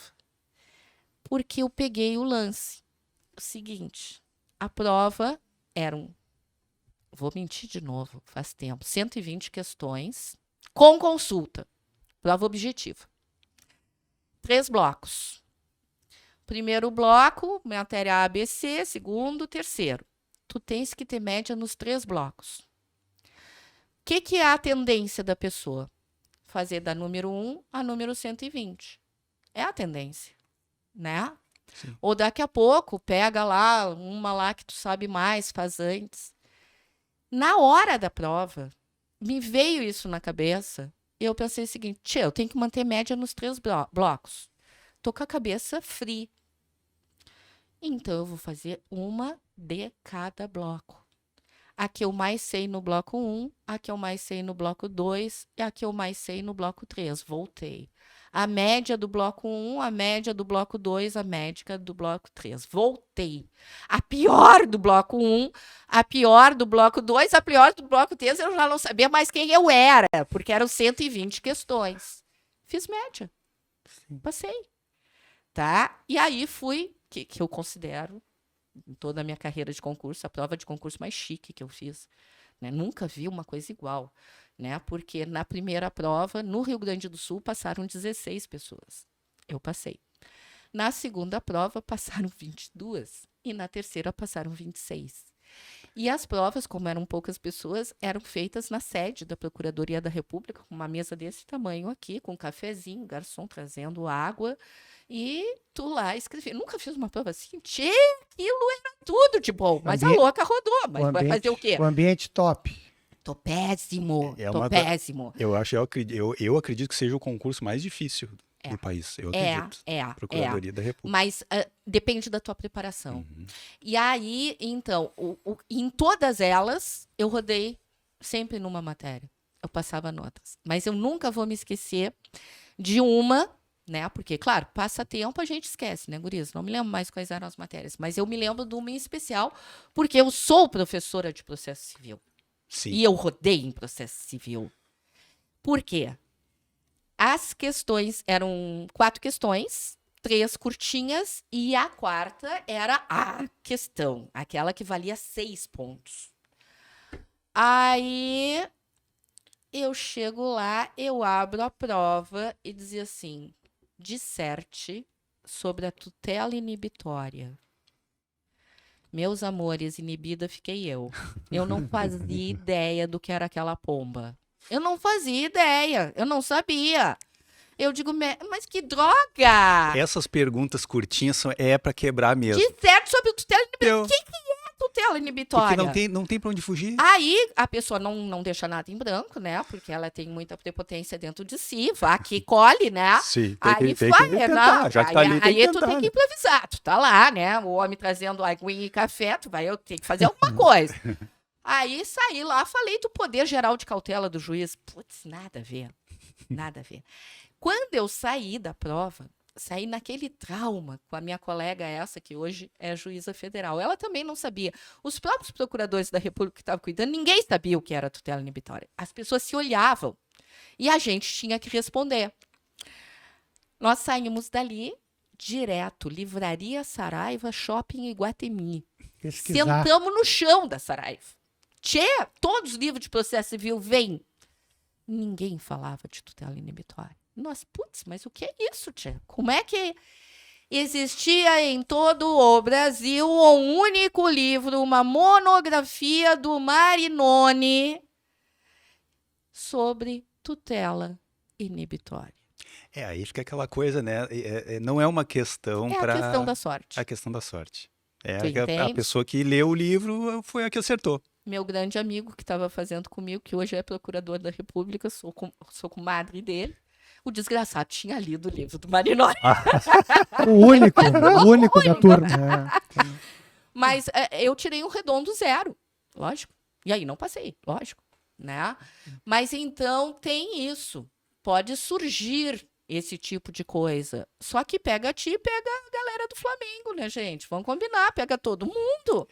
B: Porque eu peguei o lance. O seguinte, a prova eram, vou mentir de novo, faz tempo, 120 questões com consulta. Prova objetiva. 3 blocos. Primeiro bloco, matéria A, B, C. Segundo, terceiro. Tu tens que ter média nos 3 blocos. O que é a tendência da pessoa? Fazer da número 1 a número 120. É a tendência, né?
A: Sim.
B: Ou daqui a pouco, pega lá, uma lá que tu sabe mais, faz antes. Na hora da prova, me veio isso na cabeça. E eu pensei o seguinte, tia, eu tenho que manter média nos 3 blocos. Tô com a cabeça free. Então, eu vou fazer uma de cada bloco. A que eu mais sei no bloco 1, a que eu mais sei no bloco 2 e a que eu mais sei no bloco 3. Voltei. A média do bloco 1, a média do bloco 2, a média do bloco 3. Voltei. A pior do bloco 1, a pior do bloco 2, a pior do bloco 3, eu já não sabia mais quem eu era, porque eram 120 questões. Fiz média.
C: Sim.
B: Passei. Tá? E aí fui, que eu considero, em toda a minha carreira de concurso, a prova de concurso mais chique que eu fiz. Né? Nunca vi uma coisa igual. Né? Porque na primeira prova, no Rio Grande do Sul, passaram 16 pessoas. Eu passei. Na segunda prova, passaram 22. E na terceira, passaram 26. E as provas, como eram poucas pessoas, eram feitas na sede da Procuradoria da República, com uma mesa desse tamanho aqui, com um cafezinho, garçom trazendo água, e tu lá escrevia. Nunca fiz uma prova assim. Tchê, aquilo era tudo de bom. Mas a louca rodou. Mas vai fazer o quê?
C: O ambiente top.
B: Tô péssimo.
A: uma
B: péssimo.
A: Eu acredito que seja o concurso mais difícil do país. Eu acredito. Procuradoria da República.
B: Mas depende da tua preparação. E aí, então, em todas elas, eu rodei sempre numa matéria. Eu passava notas. Mas eu nunca vou me esquecer de uma, né? Porque, claro, passa tempo, a gente esquece, né, gurias? Não me lembro mais quais eram as matérias. Mas eu me lembro de uma em especial, porque eu sou professora de processo civil.
A: Sim.
B: E eu rodei em processo civil. Por quê? As questões eram 4 questões 3 curtinhas e a quarta era a questão, aquela que valia 6 pontos. Aí eu chego lá, eu abro a prova e dizia assim: disserte sobre a tutela inibitória. Meus amores, inibida fiquei eu. Eu não fazia ideia do que era aquela pomba. Eu não fazia ideia, eu não sabia. Eu digo, mas que droga!
A: Essas perguntas curtinhas é para quebrar mesmo.
B: Disserte sobre o tutela inibitória.
A: Eu-
B: O que é tutela inibitória?
A: Porque não tem para onde fugir.
B: Aí a pessoa não deixa nada em branco, né? Porque ela tem muita prepotência dentro de si, vá que colhe, né?
A: Sim,
B: Aí
A: tem
B: vai,
A: que tentar,
B: não,
A: já que tá ali, tem que
B: aí tu
A: tentar,
B: tem que
A: né?
B: improvisar, tu tá lá, né? O homem trazendo aguinha e café, tu vai, eu tenho que fazer alguma coisa. Aí saí lá, falei do poder geral de cautela do juiz. Putz, nada a ver, nada a ver. Quando eu saí da prova, saí naquele trauma com a minha colega essa, que hoje é juíza federal. Ela também não sabia. Os próprios procuradores da República que estavam cuidando, ninguém sabia o que era tutela inibitória. As pessoas se olhavam e a gente tinha que responder. Nós saímos dali direto, Livraria Saraiva, Shopping Iguatemi.
C: Pesquisar.
B: Sentamos no chão da Saraiva. Tchê, todos os livros de processo civil vêm. Ninguém falava de tutela inibitória. Nós, putz, mas o que é isso, tchê? Como é que existia em todo o Brasil um único livro, uma monografia do Marinoni sobre tutela inibitória?
A: Aí fica aquela coisa, né? Não é uma questão
B: É
A: para
B: a questão da sorte.
A: a questão da sorte. É
B: Tu
A: a
B: entende?
A: pessoa que leu o livro foi a que acertou.
B: Meu grande amigo que estava fazendo comigo, que hoje é procurador da República, sou comadre dele. O desgraçado tinha lido o livro do Marinoni.
C: O único da turma.
B: Mas eu tirei um redondo 0, lógico. E aí não passei, lógico, né? Mas então tem isso. Pode surgir esse tipo de coisa. Só que pega a ti e pega a galera do Flamengo, né, gente? Vamos combinar, pega todo mundo.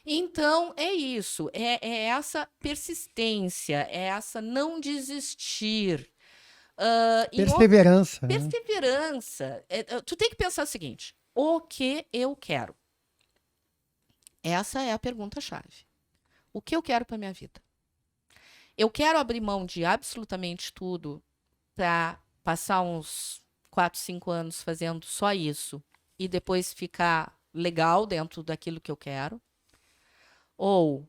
B: Então, é isso. É essa persistência, é essa não desistir.
C: Perseverança. Né?
B: Perseverança. Tu tem que pensar o seguinte: o que eu quero? Essa é a pergunta-chave. O que eu quero para minha vida? Eu quero abrir mão de absolutamente tudo para passar uns 4, 5 anos fazendo só isso e depois ficar legal dentro daquilo que eu quero? Ou,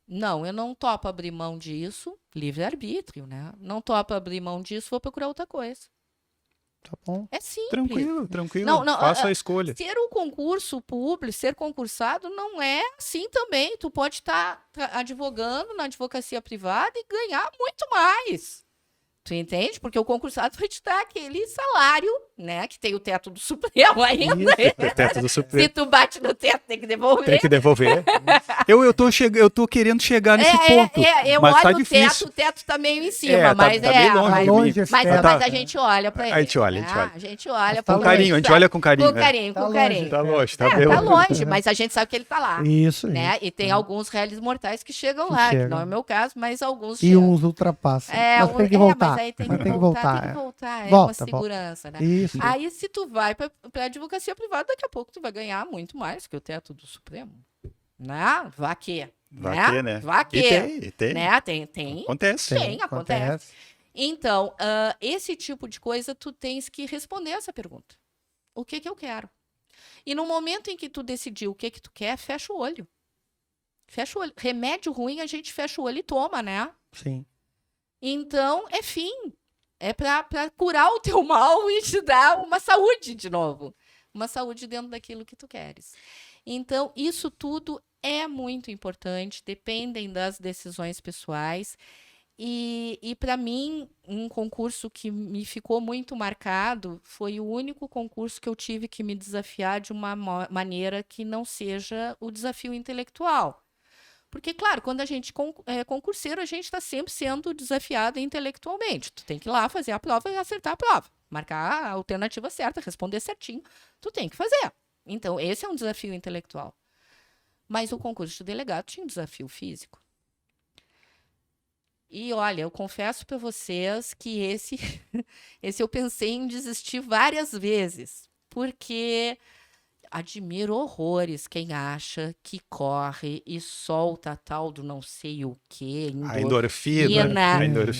B: não, eu não topo abrir mão disso, livre-arbítrio, né? Não topo abrir mão disso, vou procurar outra coisa.
C: Tá bom.
B: É simples.
A: Tranquilo.
B: Não,
A: Faça a escolha.
B: Ser um concurso público, ser concursado, não é assim também. Tu pode estar advogando na advocacia privada e ganhar muito mais. Tu entende? Porque o concursado vai te dar aquele salário, né? Que tem o teto do Supremo ainda.
A: O teto do
B: Se
A: Supremo.
B: tu bate no teto, tem que devolver.
A: Tem que devolver. eu tô querendo chegar nesse ponto.
B: Eu
A: mas
B: olho
A: tá
B: o
A: difícil.
B: o teto tá meio em cima, mas
A: tá bem longe
C: Tá
A: de
C: longe
A: mim.
C: esse
B: mas
C: teto.
B: a gente olha pra ele.
A: A gente olha.
B: A gente olha
C: Mas
B: pra
A: Com carinho, a gente olha com carinho.
B: Com
A: né?
B: carinho,
C: Tá
B: com
C: longe.
B: carinho.
A: Tá longe, tá bem
B: Tá
A: longe.
B: longe, mas a gente sabe que ele tá lá.
C: Isso.
B: Né?
C: isso.
B: E tem alguns réis mortais que chegam
C: Que
B: lá, que
C: chegam.
B: não é o meu caso, mas alguns
C: E
B: chegam.
C: uns ultrapassam. Mas tem que voltar.
B: Mas aí tem
C: Mas
B: que voltar, é
C: Volta,
B: uma segurança, né?
C: Isso.
B: Aí se tu vai pra advocacia privada, daqui a pouco tu vai ganhar muito mais que o teto do Supremo. Né? Vá que.
A: Vai ter, né?
B: Vá que.
A: E tem.
B: Né? Tem.
A: Acontece.
B: Tem, acontece. Então, esse tipo de coisa, tu tens que responder essa pergunta. O que eu quero? E no momento em que tu decidir o que tu quer, fecha o olho. Fecha o olho. Remédio ruim, a gente fecha o olho e toma, né?
C: Sim.
B: Então, é fim. É pra curar o teu mal e te dar uma saúde de novo. Uma saúde dentro daquilo que tu queres. Então, isso tudo é muito importante, dependem das decisões pessoais. E para mim, um concurso que me ficou muito marcado foi o único concurso que eu tive que me desafiar de uma maneira que não seja o desafio intelectual. Porque, claro, quando a gente é concurseiro, a gente está sempre sendo desafiado intelectualmente. Tu tem que ir lá fazer a prova e acertar a prova. Marcar a alternativa certa, responder certinho. Tu tem que fazer. Então, esse é um desafio intelectual. Mas o concurso de delegado tinha um desafio físico. E, olha, eu confesso para vocês que esse eu pensei em desistir várias vezes. porque admiro horrores quem acha que corre e solta tal do não sei o quê,
A: A endorfina.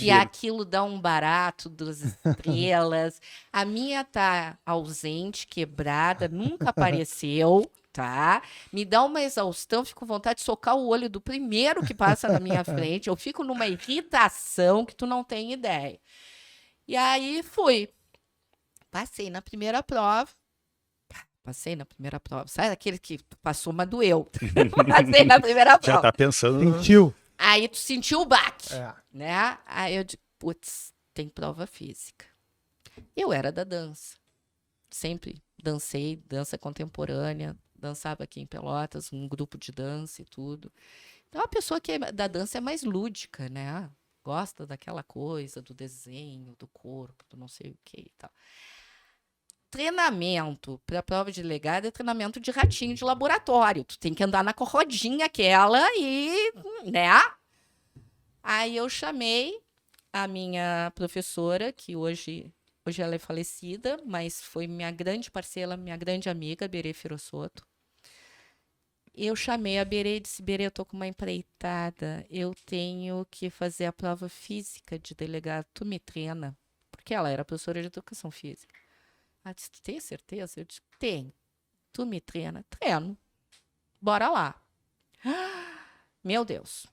B: e aquilo dá um barato das estrelas. A minha tá ausente, quebrada, nunca apareceu, tá? Me dá uma exaustão, fico com vontade de socar o olho do primeiro que passa na minha frente. Eu fico numa irritação que tu não tem ideia. E aí fui. Passei na primeira prova. Sabe aquele que tu passou, mas doeu. Passei na primeira prova.
A: Já tá pensando.
C: Sentiu?
B: Aí tu sentiu o baque,
C: É.
B: né? Aí eu digo, putz, tem prova física. Eu era da dança. Sempre dancei, dança contemporânea. Dançava aqui em Pelotas, um grupo de dança e tudo. Então, a pessoa que é da dança é mais lúdica, né? Gosta daquela coisa, do desenho, do corpo, do não sei o que e tal. Treinamento para a prova de delegado é treinamento de ratinho de laboratório. Tu tem que andar na corrodinha aquela e, né? Aí eu chamei a minha professora, que hoje ela é falecida, mas foi minha grande parceira, minha grande amiga, Berê Firossoto. Eu chamei a Berê e disse, Berê, eu tô com uma empreitada, eu tenho que fazer a prova física de delegado, tu me treina? Porque ela era professora de educação física. Ela disse, tu tem certeza? Eu disse, tenho. Tu me treina? Treino. Bora lá. Meu Deus.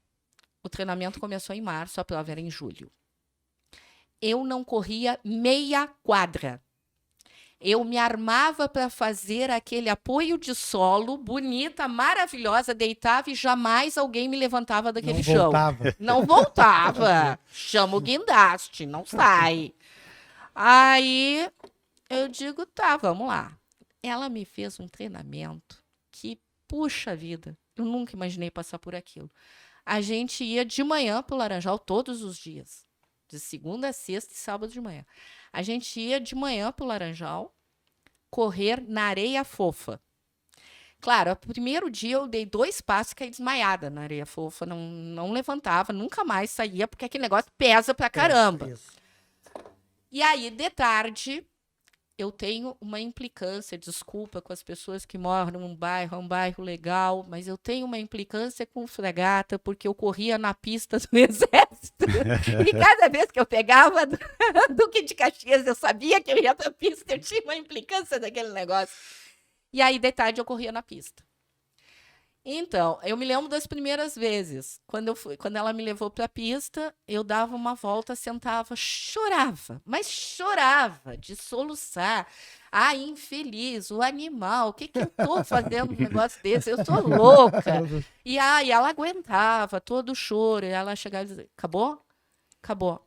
B: O treinamento começou em março, a prova era em julho. Eu não corria meia quadra. Eu me armava para fazer aquele apoio de solo, bonita, maravilhosa, deitava e jamais alguém me levantava daquele chão. Não voltava. Chama o guindaste, não sai. Aí eu digo, tá, vamos lá. Ela me fez um treinamento que, puxa vida, eu nunca imaginei passar por aquilo. A gente ia de manhã pro Laranjal todos os dias. De segunda a sexta e sábado de manhã. A gente ia de manhã pro Laranjal correr na areia fofa. Claro, o primeiro dia eu dei 2 passos e caí desmaiada na areia fofa. Não levantava, nunca mais saía, porque aquele negócio pesa pra caramba. E aí, de tarde, eu tenho uma implicância, desculpa com as pessoas que moram num bairro, é um bairro legal, mas eu tenho uma implicância com o Fragata, porque eu corria na pista do Exército. E cada vez que eu pegava Duque de Caxias, eu sabia que eu ia pra pista, eu tinha uma implicância daquele negócio. E aí, de tarde, eu corria na pista. Então, eu me lembro das primeiras vezes. Quando ela me levou para a pista, eu dava uma volta, sentava, chorava, mas chorava de soluçar. Ah, infeliz, o animal, o que eu tô fazendo um negócio desse? Eu sou louca. E aí ela aguentava todo o choro, e ela chegava e dizia, acabou? Acabou.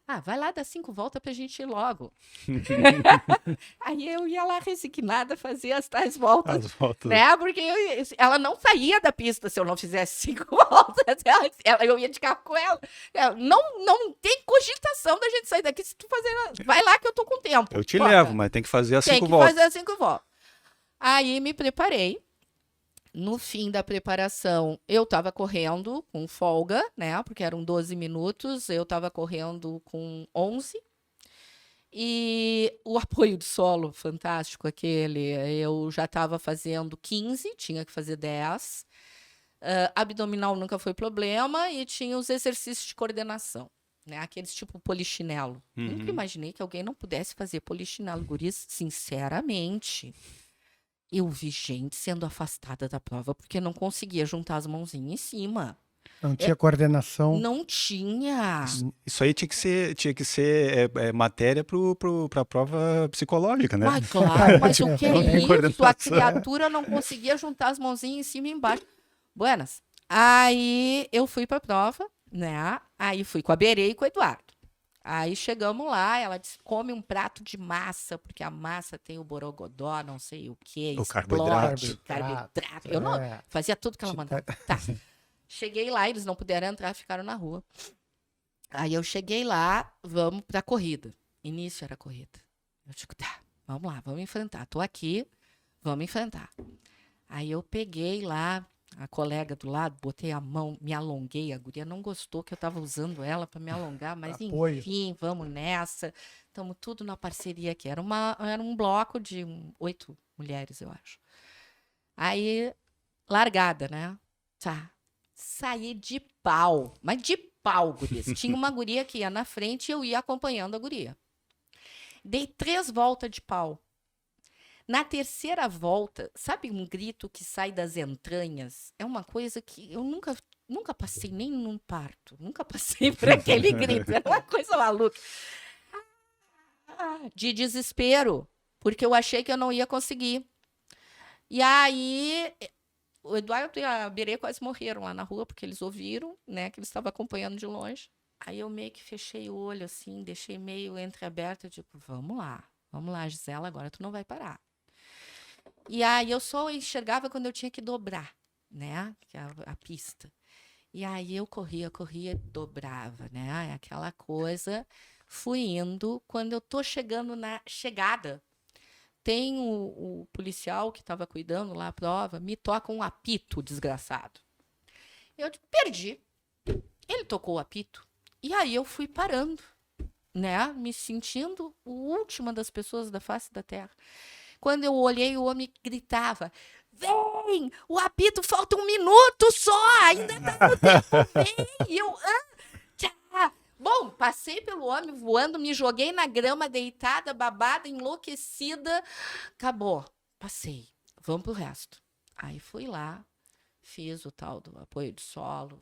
B: Ah, vai lá dar 5 voltas pra gente ir logo. Aí eu ia lá resignada fazer as tais voltas. Né? Porque ela não saía da pista se eu não fizesse 5 voltas. Eu ia de carro com ela. Não tem cogitação da gente sair daqui se tu fazer. Vai lá que eu tô com tempo.
A: Eu te levo, mas tem que fazer as 5 voltas.
B: Tem que fazer as 5 voltas. Aí me preparei. No fim da preparação, eu estava correndo com folga, né? Porque eram 12 minutos, eu estava correndo com 11. E o apoio de solo, fantástico aquele, eu já estava fazendo 15, tinha que fazer 10. Abdominal nunca foi problema e tinha os exercícios de coordenação, né? Aqueles tipo polichinelo. Nunca imaginei que alguém não pudesse fazer polichinelo. Guris, sinceramente... Eu vi gente sendo afastada da prova porque não conseguia juntar as mãozinhas em cima.
C: Não tinha coordenação.
B: Não tinha.
A: Isso aí tinha que ser matéria para a prova psicológica, né?
B: Mas claro, mas o que é isso? A criatura não conseguia juntar as mãozinhas em cima e embaixo. Buenas. Aí eu fui para a prova, né? Aí fui com a Berê e com o Eduardo. Aí chegamos lá, ela disse, come um prato de massa, porque a massa tem o borogodó, não sei o quê.
A: O carboidrato.
B: Carboidrato. Eu não fazia tudo que ela mandava. Tá. Cheguei lá, eles não puderam entrar, ficaram na rua. Aí eu cheguei lá, vamos pra corrida. Início era corrida. Eu digo, tá, vamos lá, vamos enfrentar. Tô aqui, vamos enfrentar. Aí eu peguei lá, a colega do lado, botei a mão, me alonguei, a guria não gostou que eu estava usando ela para me alongar, mas
C: Apoio.
B: enfim, vamos nessa. Estamos tudo na parceria aqui. Era um bloco de 8 mulheres, eu acho. Aí, largada, né? Tá. Saí de pau, mas de pau, gurias. Tinha uma guria que ia na frente e eu ia acompanhando a guria. Dei 3 voltas de pau. Na terceira volta, sabe um grito que sai das entranhas? É uma coisa que eu nunca passei nem num parto. Nunca passei por aquele grito. Era uma coisa maluca. De desespero, porque eu achei que eu não ia conseguir. E aí, o Eduardo e a Berê quase morreram lá na rua, porque eles ouviram, né, que eles estavam acompanhando de longe. Aí eu meio que fechei o olho, assim, deixei meio entreaberto, tipo, vamos lá, Gisela, agora tu não vai parar. E aí eu só enxergava quando eu tinha que dobrar, né, a pista. E aí eu corria, dobrava, né, aquela coisa. Fui indo, quando eu tô chegando na chegada, tem o policial que estava cuidando lá a prova, me toca um apito, desgraçado. Eu perdi. Ele tocou o apito. E aí eu fui parando, né? Me sentindo a última das pessoas da face da terra. Quando eu olhei, o homem gritava: vem! O apito falta 1 minuto só! Ainda tá no tempo, vem! E eu... tchá! Bom, passei pelo homem voando, me joguei na grama, deitada, babada, enlouquecida. Acabou. Passei. Vamos pro resto. Aí fui lá, fiz o tal do apoio de solo,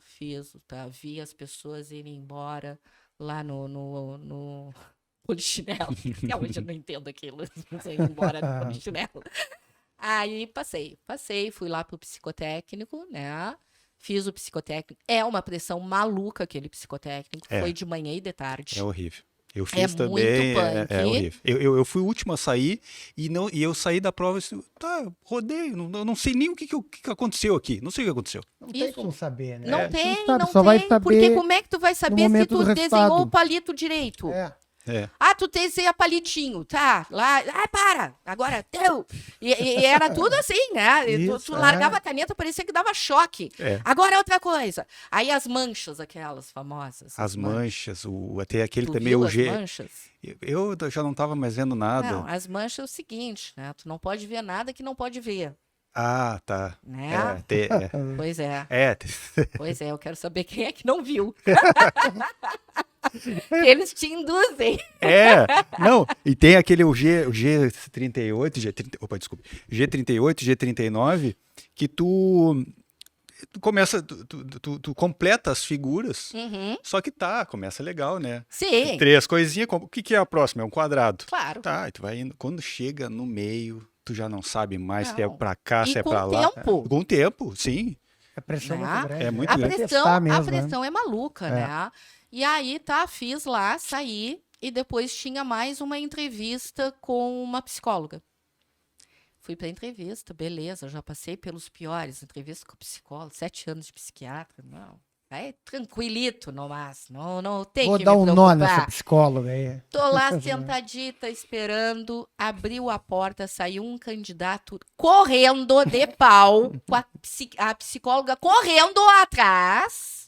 B: vi as pessoas irem embora lá no polichinelo. Até hoje eu não entendo aquilo. Não sei, ir embora no polichinelo. Aí passei, fui lá pro psicotécnico, né? Fiz o psicotécnico. É uma pressão maluca aquele psicotécnico. Foi de manhã e de tarde.
A: É horrível. Eu fiz também.
B: Muito punk.
A: É horrível. Eu fui o último a sair e eu saí da prova e disse, tá, rodei. Não sei nem o que aconteceu aqui. Não sei o que aconteceu.
C: Não tem como saber, né?
B: Não tem,
C: sabe,
B: não
C: só
B: tem.
C: vai saber
B: Porque como é que tu vai saber se
C: momento
B: tu
C: do
B: desenhou
C: resultado.
B: o palito direito?
C: É.
B: Ah, tu desenha palitinho, tá? Lá, para, agora teu. E era tudo assim, né?
C: Isso,
B: Tu largava a caneta, parecia que dava choque. Agora é outra coisa. Aí as manchas, aquelas famosas.
A: As manchas, até aquele
B: Tu
A: também,
B: viu
A: o
B: as
A: G.
B: manchas?
A: Eu já não estava mais vendo nada.
B: Não, as manchas é o seguinte, né? Tu não pode ver nada que não pode ver.
A: Ah, tá.
B: Né? Pois é. Pois é, eu quero saber quem é que não viu. Eles te induzem.
A: Não, e tem aquele o G38, opa, desculpa, G38, G39, que tu começa, tu completa as figuras, só que começa legal, né?
B: Sim.
A: 3 coisinhas, o que é a próxima? É um quadrado.
B: Claro.
A: Tá, e tu vai indo, quando chega no meio, tu já não sabe mais se é pra cá, se é pra
B: com
A: lá.
B: tempo.
A: Com tempo, sim.
C: A pressão
B: Né?
C: muito grande.
A: É muito
B: A
A: grande.
B: pressão é maluca, né? E aí, fiz lá, saí, e depois tinha mais uma entrevista com uma psicóloga. Fui pra entrevista, beleza, já passei pelos piores, entrevista com psicólogo, 7 anos de psiquiatra, não. É tranquilito, no máximo, não tem
C: Vou
B: que
C: dar
B: me
C: um
B: preocupar.
C: nó nessa psicóloga aí.
B: Tô lá sentadita, esperando, abriu a porta, saiu um candidato correndo de pau, com a psicóloga correndo atrás.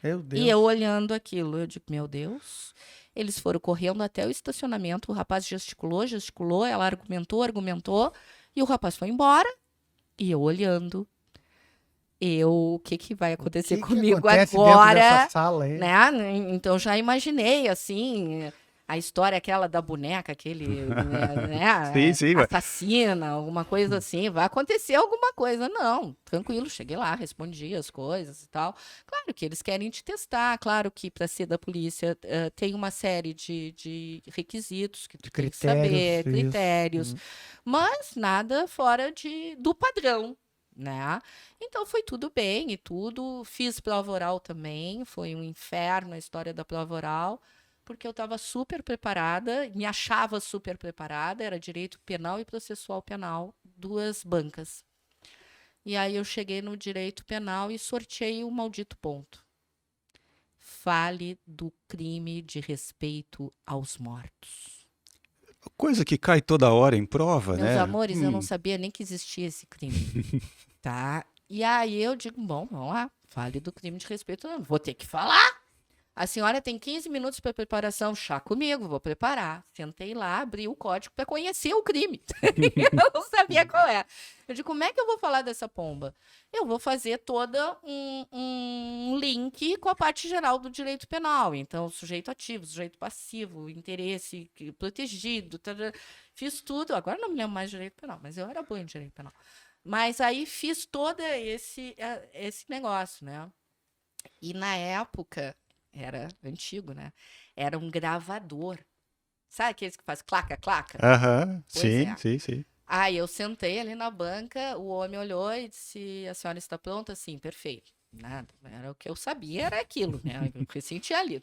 C: Meu Deus.
B: E eu olhando aquilo, eu digo, meu Deus. Eles foram correndo até o estacionamento, o rapaz gesticulou, ela argumentou, e o rapaz foi embora. E eu olhando. O que vai acontecer comigo
C: que acontece
B: agora?
C: dentro dessa sala aí?
B: Né? Então já imaginei, assim, a história aquela da boneca, aquele né,
A: Sim,
B: assassina, alguma coisa assim. Vai acontecer alguma coisa. Não, tranquilo, cheguei lá, respondi as coisas e tal. Claro que eles querem te testar, claro que para ser da polícia tem uma série de requisitos que tu tem que saber, critérios, mas nada fora do padrão. Né? Então foi tudo bem e tudo. Fiz prova oral também, foi um inferno a história da prova oral, porque eu estava super preparada, me achava super preparada, era direito penal e processual penal, 2 bancas. E aí eu cheguei no direito penal e sorteei o maldito ponto. Fale do crime de respeito aos mortos.
A: Coisa que cai toda hora em prova,
B: Meus
A: né?
B: amores, eu não sabia nem que existia esse crime. Tá? E aí eu digo, bom, vamos lá, fale do crime de respeito, não vou ter que falar. A senhora tem 15 minutos para preparação, chá comigo, vou preparar. Sentei lá, abri o código para conhecer o crime. Eu não sabia qual é. Eu digo, como é que eu vou falar dessa pomba? Eu vou fazer toda um link com a parte geral do direito penal. Então, sujeito ativo, sujeito passivo, interesse protegido. Fiz tudo. Agora não me lembro mais de direito penal, mas eu era boa em direito penal. Mas aí fiz todo esse negócio, né? E na época... Era antigo, né? Era um gravador. Sabe aqueles que faz claca, claca?
A: Aham, sim.
B: Aí eu sentei ali na banca, o homem olhou e disse, a senhora está pronta? Sim, perfeito. Nada, era o que eu sabia, era aquilo, né? Eu sentia ali.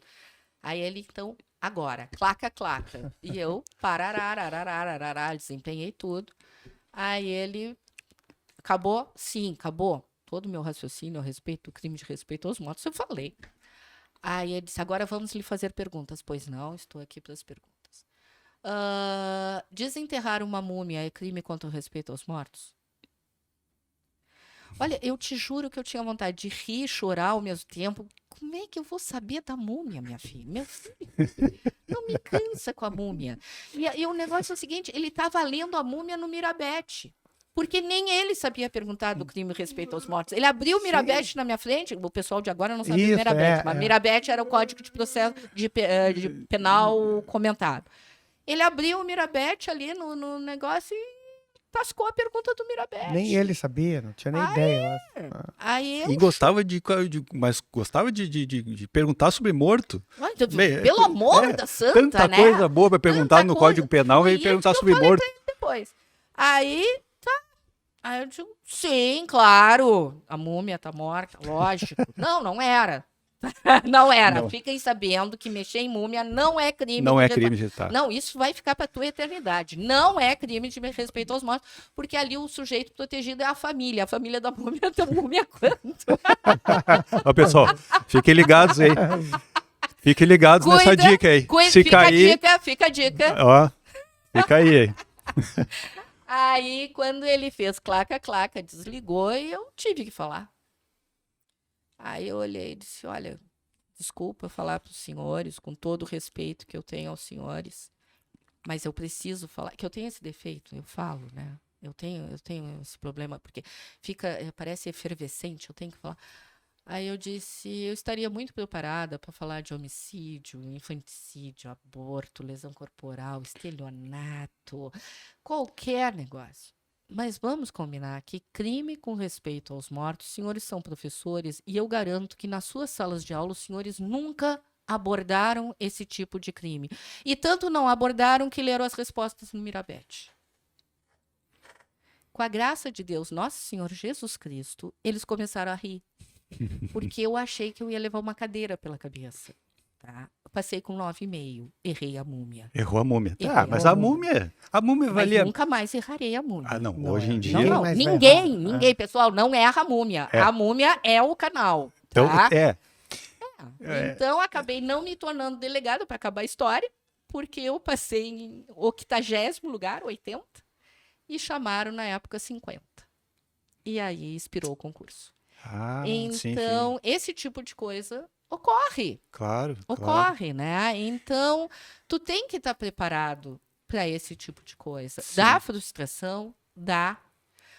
B: Aí ele, então, agora, claca, claca. E eu, parará, desempenhei tudo. Aí ele, acabou? Sim, acabou. Todo o meu raciocínio a respeito do crime de respeito aos mortos, eu falei. Aí ele disse, agora vamos lhe fazer perguntas. Pois não, estou aqui para as perguntas. Desenterrar uma múmia é crime contra o respeito aos mortos? Olha, eu te juro que eu tinha vontade de rir e chorar ao mesmo tempo. Como é que eu vou saber da múmia, minha filha? Meu filho, não me cansa com a múmia. E o negócio é o seguinte, ele estava lendo a múmia no Mirabete. Porque nem ele sabia perguntar do crime e respeito aos mortos. Ele abriu o Mirabete na minha frente, o pessoal de agora não sabia o Mirabete, mas Mirabete era o Código de Processo de Penal comentado. Ele abriu o Mirabete ali no negócio e tascou a pergunta do Mirabete.
C: Nem ele sabia, não tinha nem ideia.
A: E gostava mas gostava de perguntar sobre morto.
B: Pelo amor da santa,
A: tanta
B: né?
A: Coisa boa para perguntar no Código Penal, veio perguntar sobre morto.
B: Depois. Aí eu digo, sim, claro, a múmia tá morta, lógico. Não era. Não era. Não. Fiquem sabendo que mexer em múmia não é crime.
A: Não é crime de respeito.
B: Não, isso vai ficar para tua eternidade. Não é crime de respeito aos mortos, porque ali o sujeito protegido é a família da múmia, da múmia quanto.
A: Ó, pessoal, fiquem ligados aí. Fiquem ligados nessa dica aí.
B: Fica a dica.
A: Ó, fica aí.
B: Aí, quando ele fez claca, claca, desligou e eu tive que falar. Aí eu olhei e disse, olha, desculpa falar para os senhores, com todo o respeito que eu tenho aos senhores, mas eu preciso falar, que eu tenho esse defeito, eu falo, né? Eu tenho esse problema, porque parece efervescente, eu tenho que falar. Aí eu disse, eu estaria muito preparada para falar de homicídio, infanticídio, aborto, lesão corporal, estelionato, qualquer negócio. Mas vamos combinar que crime com respeito aos mortos, os senhores são professores e eu garanto que nas suas salas de aula os senhores nunca abordaram esse tipo de crime. E tanto não abordaram que leram as respostas no Mirabete. Com a graça de Deus, Nosso Senhor Jesus Cristo, eles começaram a rir. Porque eu achei que eu ia levar uma cadeira pela cabeça. Tá? Eu passei com 9,5. Errei a múmia.
A: Errou a múmia. Tá, mas a múmia valia...
B: Mas nunca mais errarei a múmia.
A: Ah, não. Hoje em dia...
B: Não. Ninguém, pessoal, não erra a múmia. A múmia é o canal. Tá?
A: Então,
B: Então, acabei não me tornando delegado para acabar a história, porque eu passei em 80º lugar, 80, e chamaram na época 50. E aí expirou o concurso. Então, sim. Esse tipo de coisa ocorre.
A: Claro.
B: Ocorre, né? Então, tu tem que estar preparado para esse tipo de coisa. Sim. Dá frustração, dá.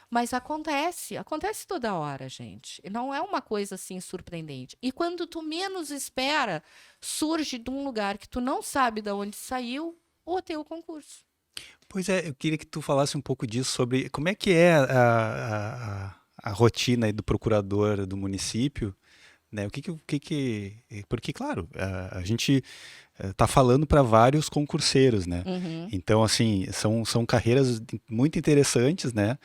B: Mas acontece toda hora, gente. Não é uma coisa assim surpreendente. E quando tu menos espera, surge de um lugar que tu não sabe de onde saiu o teu concurso.
A: Pois é, eu queria que tu falasse um pouco disso, sobre como é que é a rotina aí do procurador do município, né? Porque, claro, a gente está falando para vários concurseiros, né?
B: Uhum.
A: Então, assim, são carreiras muito interessantes, né?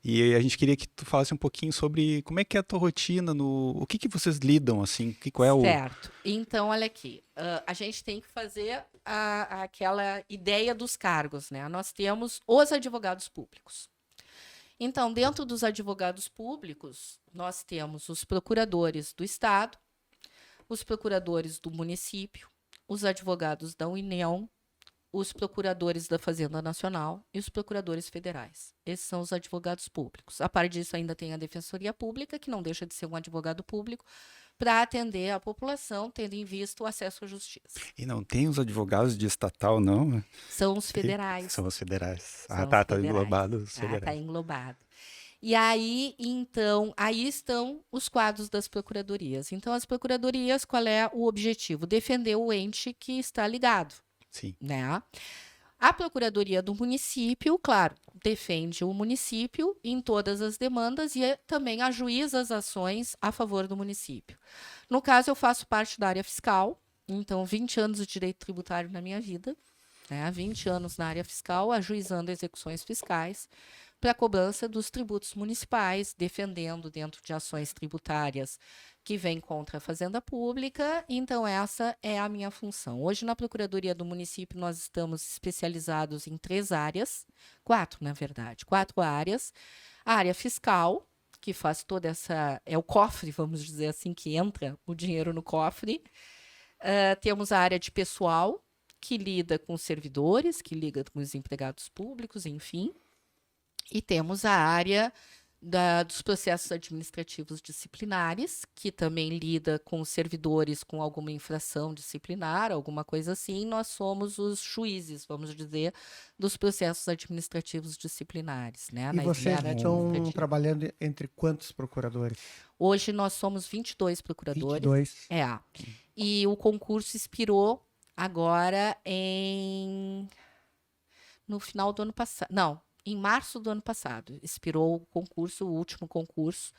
A: E a gente queria que tu falasse um pouquinho sobre como é que é a tua rotina, o que vocês lidam, assim, qual é o...
B: Certo. Então, olha aqui, a gente tem que fazer aquela ideia dos cargos, né? Nós temos os advogados públicos. Então, dentro dos advogados públicos, nós temos os procuradores do Estado, os procuradores do município, os advogados da União, os procuradores da Fazenda Nacional e os procuradores federais. Esses são os advogados públicos. A parte disso, ainda tem a Defensoria Pública, que não deixa de ser um advogado público, para atender a população, tendo em vista o acesso à justiça.
A: E não tem os advogados de estatal, não?
B: São os federais.
A: São os federais.
B: São
A: Ah,
B: os
A: tá
B: federais.
A: englobado os
B: Tá
A: federais.
B: englobado. E aí, então, aí estão os quadros das procuradorias. Então, as procuradorias, qual é o objetivo? Defender o ente que está ligado,
A: Sim.
B: né? A Procuradoria do Município, claro, defende o município em todas as demandas e também ajuiza as ações a favor do município. No caso, eu faço parte da área fiscal, então 20 anos de direito tributário na minha vida, né? 20 anos na área fiscal, ajuizando execuções fiscais para a cobrança dos tributos municipais, defendendo dentro de ações tributárias que vêm contra a Fazenda Pública. Então, essa é a minha função. Hoje, na Procuradoria do Município, nós estamos especializados em 3 áreas, 4, na verdade, 4 áreas. A área fiscal, que faz toda essa... é o cofre, vamos dizer assim, que entra o dinheiro no cofre. Temos a área de pessoal, que lida com os servidores, que lida com os empregados públicos, enfim. E temos a área dos processos administrativos disciplinares, que também lida com os servidores com alguma infração disciplinar, alguma coisa assim. Nós somos os juízes, vamos dizer, dos processos administrativos disciplinares, né?
C: E
B: Na
C: vocês
B: esfera
C: estão
B: administrativa.
C: trabalhando entre quantos procuradores?
B: Hoje nós somos 22 procuradores.
C: 22.
B: E o concurso expirou agora no final do ano passado. Não, em março do ano passado. Expirou o concurso, o último concurso.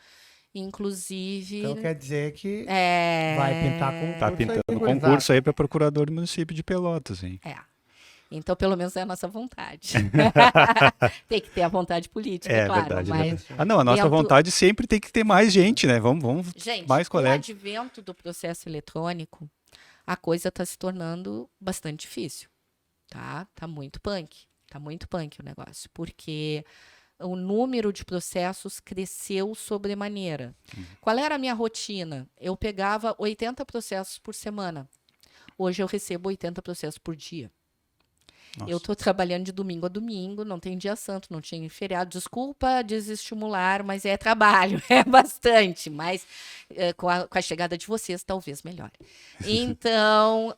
B: Inclusive.
C: Então quer dizer que
B: É...
C: vai pintar concurso.
A: Tá
C: aí,
A: pintando
C: gurizada.
A: concurso aí para procurador do município de Pelotas, hein?
B: É. Então, pelo menos é a nossa vontade. Tem que ter a vontade política,
A: É
B: claro.
A: verdade,
B: Mas,
A: verdade. Ah, não, a nossa
B: dentro-
A: vontade sempre tem que ter mais gente, né? Vamos
B: gente,
A: mais
B: com o
A: colegas.
B: advento do processo eletrônico, a coisa está se tornando bastante difícil, tá? Tá muito punk o negócio, porque o número de processos cresceu sobremaneira. Qual era a minha rotina? Eu pegava 80 processos por semana. Hoje eu recebo 80 processos por dia.
A: Nossa.
B: Eu estou trabalhando de domingo a domingo, não tem dia santo, não tinha feriado. Desculpa desestimular, mas é trabalho, é bastante. Mas com a chegada de vocês, talvez melhore. Então,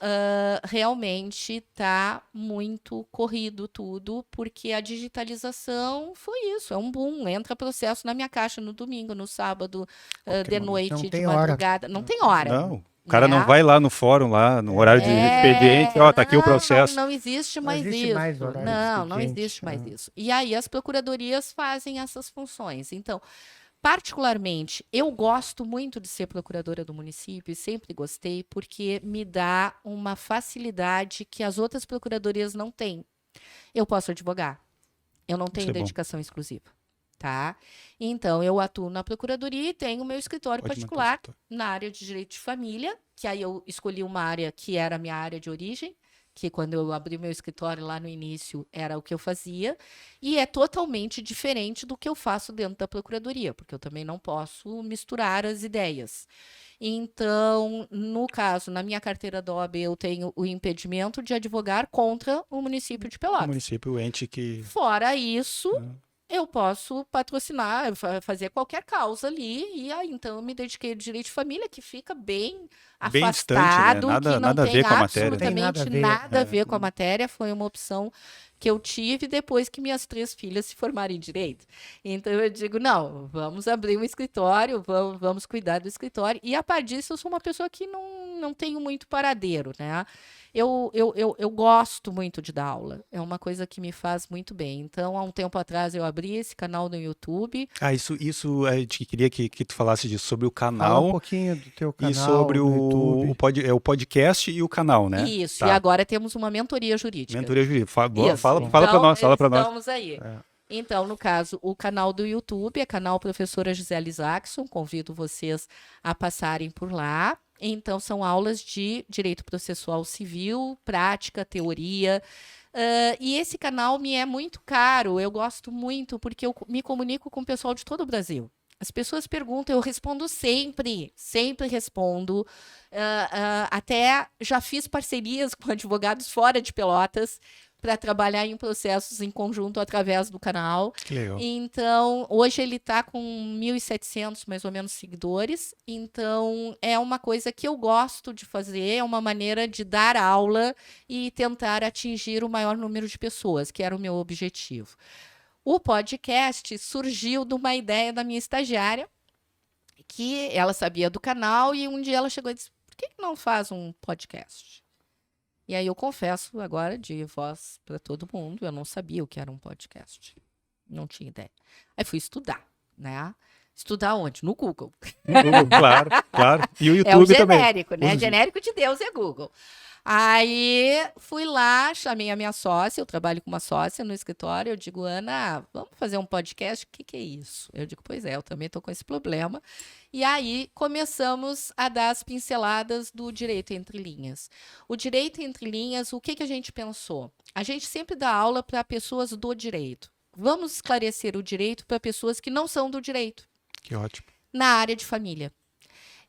B: realmente está muito corrido tudo, porque a digitalização foi isso, é um boom. Entra processo na minha caixa no domingo, no sábado, de
C: momento.
B: noite,
C: Não
B: de
C: tem hora.
B: madrugada. Não tem hora.
A: Não, o cara não
B: né?
A: vai lá no fórum, lá no horário de expediente, ó, tá aqui o processo.
B: Não existe mais
C: existe
B: isso.
C: mais horário de
B: Não
C: expediente,
B: existe mais
C: né?
B: isso. E aí as procuradorias fazem essas funções. Então, particularmente, eu gosto muito de ser procuradora do município e sempre gostei, porque me dá uma facilidade que as outras procuradorias não têm. Eu posso advogar. Eu não tenho
A: Isso é bom.
B: dedicação exclusiva. Tá? Então, eu atuo na procuradoria e tenho o meu escritório
A: Pode manter o
B: particular
A: escritório.
B: na área de direito de família, que aí eu escolhi uma área que era a minha área de origem, que quando eu abri meu escritório lá no início era o que eu fazia, e é totalmente diferente do que eu faço dentro da procuradoria, porque eu também não posso misturar as ideias. Então, no caso, na minha carteira da OAB, eu tenho o impedimento de advogar contra o município de
A: O
B: Pelotas.
A: município, o ente que...
B: Fora isso, eu posso patrocinar, fazer qualquer causa ali, e aí então eu me dediquei ao direito de família, que fica bem
A: Bem distante, né?
B: afastado,
A: Nada-
B: que não
A: nada a
B: tem
A: ver com a matéria.
B: absolutamente
C: Não tem
B: nada a ver
A: É.
B: com a matéria, foi uma opção que eu tive depois que minhas 3 filhas se formaram em direito. Então eu digo, não, vamos abrir um escritório, vamos cuidar do escritório, e a partir disso eu sou uma pessoa que não tenho muito paradeiro, né? Eu gosto muito de dar aula, é uma coisa que me faz muito bem. Então, há um tempo atrás eu abri esse canal no YouTube.
A: Ah, isso a gente queria que tu falasse disso, sobre o
C: Fala
A: canal
C: um pouquinho do teu canal
A: e sobre
C: no YouTube.
A: o podcast e o canal, né?
B: Isso,
A: Tá.
B: e agora temos uma mentoria jurídica.
A: Mentoria jurídica.
B: Isso.
A: Fala
B: Então,
A: para nós, fala para nós.
B: Estamos aí. Então, no caso, o canal do YouTube é canal Professora Gisele Isaacson. Convido vocês a passarem por lá. Então, são aulas de direito processual civil, prática, teoria. E esse canal me é muito caro. Eu gosto muito porque eu me comunico com o pessoal de todo o Brasil. As pessoas perguntam, eu respondo sempre, sempre respondo. Até já fiz parcerias com advogados fora de Pelotas para trabalhar em processos em conjunto através do canal.
A: Que legal.
B: Então, hoje ele está com 1.700, mais ou menos, seguidores. Então, é uma coisa que eu gosto de fazer, é uma maneira de dar aula e tentar atingir o maior número de pessoas, que era o meu objetivo. O podcast surgiu de uma ideia da minha estagiária, que ela sabia do canal, e um dia ela chegou e disse, por que não faz um podcast? E aí eu confesso agora, de voz para todo mundo, eu não sabia o que era um podcast. Não tinha ideia. Aí fui estudar, né? Estudar onde? No Google.
A: No Google, claro, claro. E o
B: É o
A: YouTube também.
B: genérico, né? Genérico de Deus é Google. Aí fui lá, chamei a minha sócia, eu trabalho com uma sócia no escritório, eu digo, Ana, vamos fazer um podcast? O que é isso? Eu digo, pois é, eu também estou com esse problema. E aí começamos a dar as pinceladas do direito entre linhas. O direito entre linhas, o que a gente pensou? A gente sempre dá aula para pessoas do direito. Vamos esclarecer o direito para pessoas que não são do direito.
A: Que ótimo.
B: Na área de família.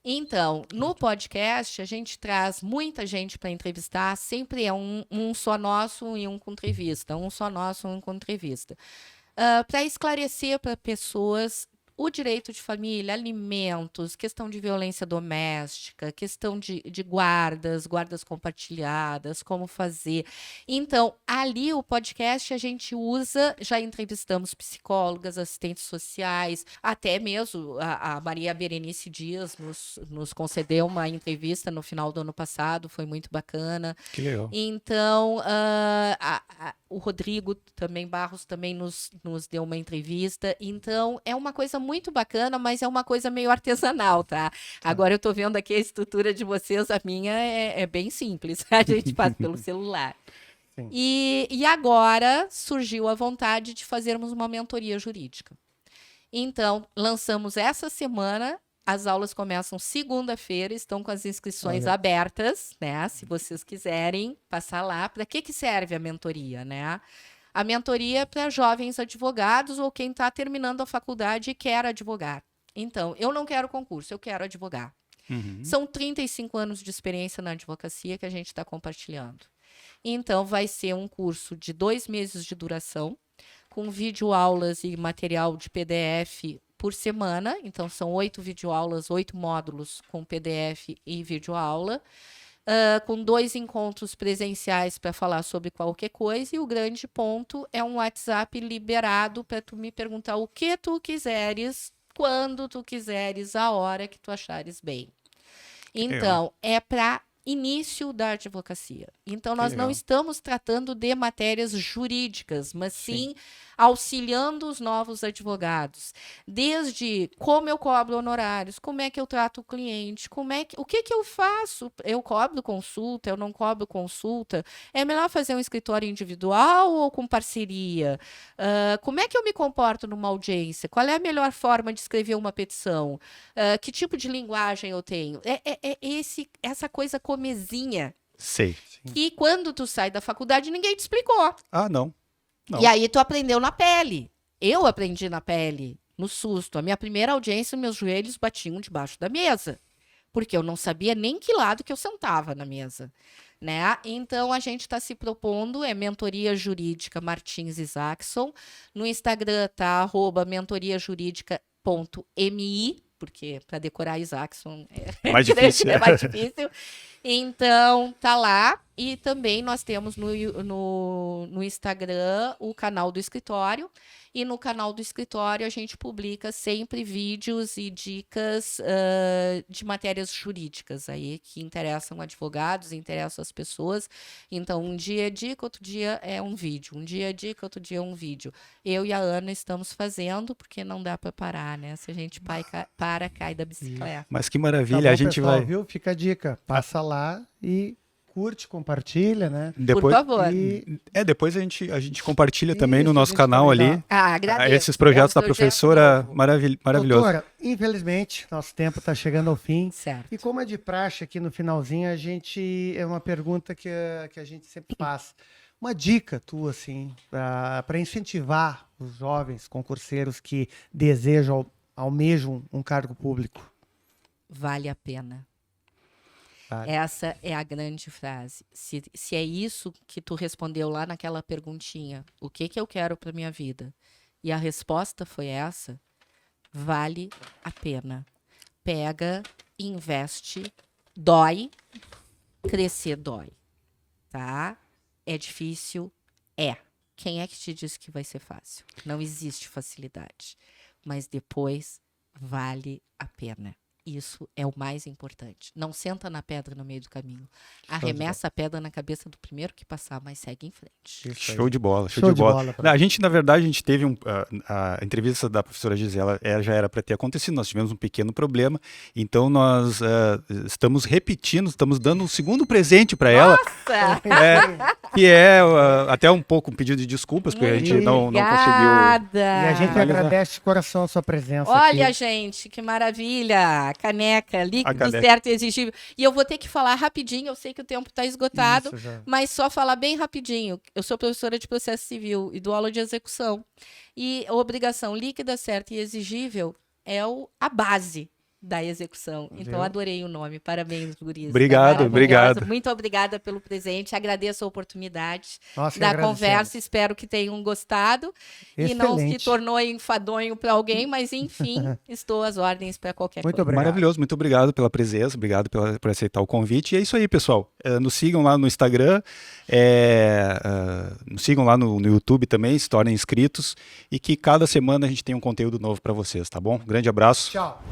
B: Então, no podcast, a gente traz muita gente para entrevistar, sempre é um só nosso e um com entrevista, um só nosso e um com entrevista. Para esclarecer para pessoas o direito de família, alimentos, questão de violência doméstica, questão de guardas compartilhadas, como fazer. Então, ali o podcast a gente usa, já entrevistamos psicólogas, assistentes sociais, até mesmo a Maria Berenice Dias nos concedeu uma entrevista no final do ano passado, foi muito bacana.
A: Que legal.
B: Então, o Rodrigo também, Barros, também nos deu uma entrevista. Então, é uma coisa muito bacana, mas é uma coisa meio artesanal, tá? Agora eu tô vendo aqui a estrutura de vocês, a minha é bem simples. A gente faz pelo celular.
C: Sim.
B: E agora surgiu a vontade de fazermos uma mentoria jurídica. Então, lançamos essa semana. As aulas começam segunda-feira, estão com as inscrições abertas, né? Se vocês quiserem passar lá. Para que serve a mentoria, né? A mentoria é para jovens advogados ou quem está terminando a faculdade e quer advogar. Então, eu não quero concurso, eu quero advogar. São 35 anos de experiência na advocacia que a gente está compartilhando. Então, vai ser um curso de 2 meses de duração, com videoaulas e material de PDF por semana. Então, são 8 videoaulas, 8 módulos com PDF e videoaula. Com 2 encontros presenciais para falar sobre qualquer coisa, e o grande ponto é um WhatsApp liberado para tu me perguntar o que tu quiseres, quando tu quiseres, a hora que tu achares bem. Então, é para início da advocacia. Então, nós não estamos tratando de matérias jurídicas, mas sim auxiliando os novos advogados. Desde como eu cobro honorários, como é que eu trato o cliente, o que eu faço? Eu cobro consulta, eu não cobro consulta? É melhor fazer um escritório individual ou com parceria? Como é que eu me comporto numa audiência? Qual é a melhor forma de escrever uma petição? Que tipo de linguagem eu tenho? Essa coisa comezinha.
A: Sei.
B: Que quando tu sai da faculdade, ninguém te explicou.
A: Ah, não.
B: E aí tu aprendeu na pele. Eu aprendi na pele, no susto. A minha primeira audiência, meus joelhos batiam debaixo da mesa. Porque eu não sabia nem que lado que eu sentava na mesa. Né? Então, a gente está se propondo, é Mentoria Jurídica Martins Isaacson. No Instagram tá @mentoriajurídica.mi, porque para decorar Isaacson
A: mais difícil.
B: É mais difícil. Então, tá lá. E também nós temos no Instagram o canal do escritório. E no canal do escritório a gente publica sempre vídeos e dicas de matérias jurídicas aí que interessam advogados, interessam as pessoas. Então, um dia é dica, outro dia é um vídeo. Um dia é dica, outro dia é um vídeo. Eu e a Ana estamos fazendo, porque não dá para parar, né? Se a gente cai da bicicleta.
A: Mas que maravilha,
C: Tá bom,
A: a gente
C: pessoal,
A: vai...
C: Viu? Fica a dica, passa lá e curte, compartilha, né?
A: Depois,
B: por favor.
A: Depois a gente compartilha também no
C: Isso,
A: nosso
C: a gente
A: canal
C: também
A: ali.
B: Agradeço.
A: Esses projetos
B: É um
A: da
B: projeto
A: professora,
B: novo.
A: maravilhoso.
C: Doutora, infelizmente, nosso tempo está chegando ao fim.
B: Certo.
C: E como é de praxe aqui no finalzinho, é uma pergunta que a gente sempre faz. Uma dica tua, assim, para incentivar os jovens concurseiros que desejam almejam um cargo público?
B: Vale a pena.
C: Vale.
B: Essa é a grande frase. Se é isso que tu respondeu lá naquela perguntinha, o que eu quero para minha vida? E a resposta foi essa, vale a pena. Pega, investe, dói, crescer dói, tá? É difícil? É. Quem é que te disse que vai ser fácil? Não existe facilidade. Mas depois vale a pena. Isso é o mais importante. Não senta na pedra no meio do caminho. Arremessa a pedra na cabeça do primeiro que passar, mas segue em frente.
A: Show de bola, show de bola. A gente, na verdade, a gente teve a entrevista da professora Gisela, já era para ter acontecido, nós tivemos um pequeno problema, então nós estamos repetindo, estamos dando um segundo presente para ela.
B: Nossa!
A: Que é até um pouco um pedido de desculpas, porque a gente não conseguiu.
C: E a gente agradece de coração a sua presença.
B: Olha,
C: aqui.
B: gente, que maravilha! Caneca, líquido certo e exigível. E eu vou ter que falar rapidinho, eu sei que o tempo está esgotado, mas só falar bem rapidinho. Eu sou professora de processo civil e dou aula de execução. E a obrigação líquida, certa e exigível é a base da execução. Então, adorei o nome. Parabéns, guris.
A: Obrigado.
B: Muito obrigada pelo presente. Agradeço a oportunidade
C: Nós que
B: da
C: agradecemos.
B: conversa. Espero que tenham gostado.
C: Excelente.
B: E não se tornou enfadonho para alguém, mas, enfim, estou às ordens para qualquer
C: Muito
B: coisa.
C: obrigado.
A: Maravilhoso, muito obrigado pela presença, obrigado por aceitar o convite. E é isso aí, pessoal. Nos sigam lá no Instagram, nos sigam lá no YouTube também, se tornem inscritos. E que cada semana a gente tem um conteúdo novo para vocês, tá bom? Um grande abraço.
C: Tchau.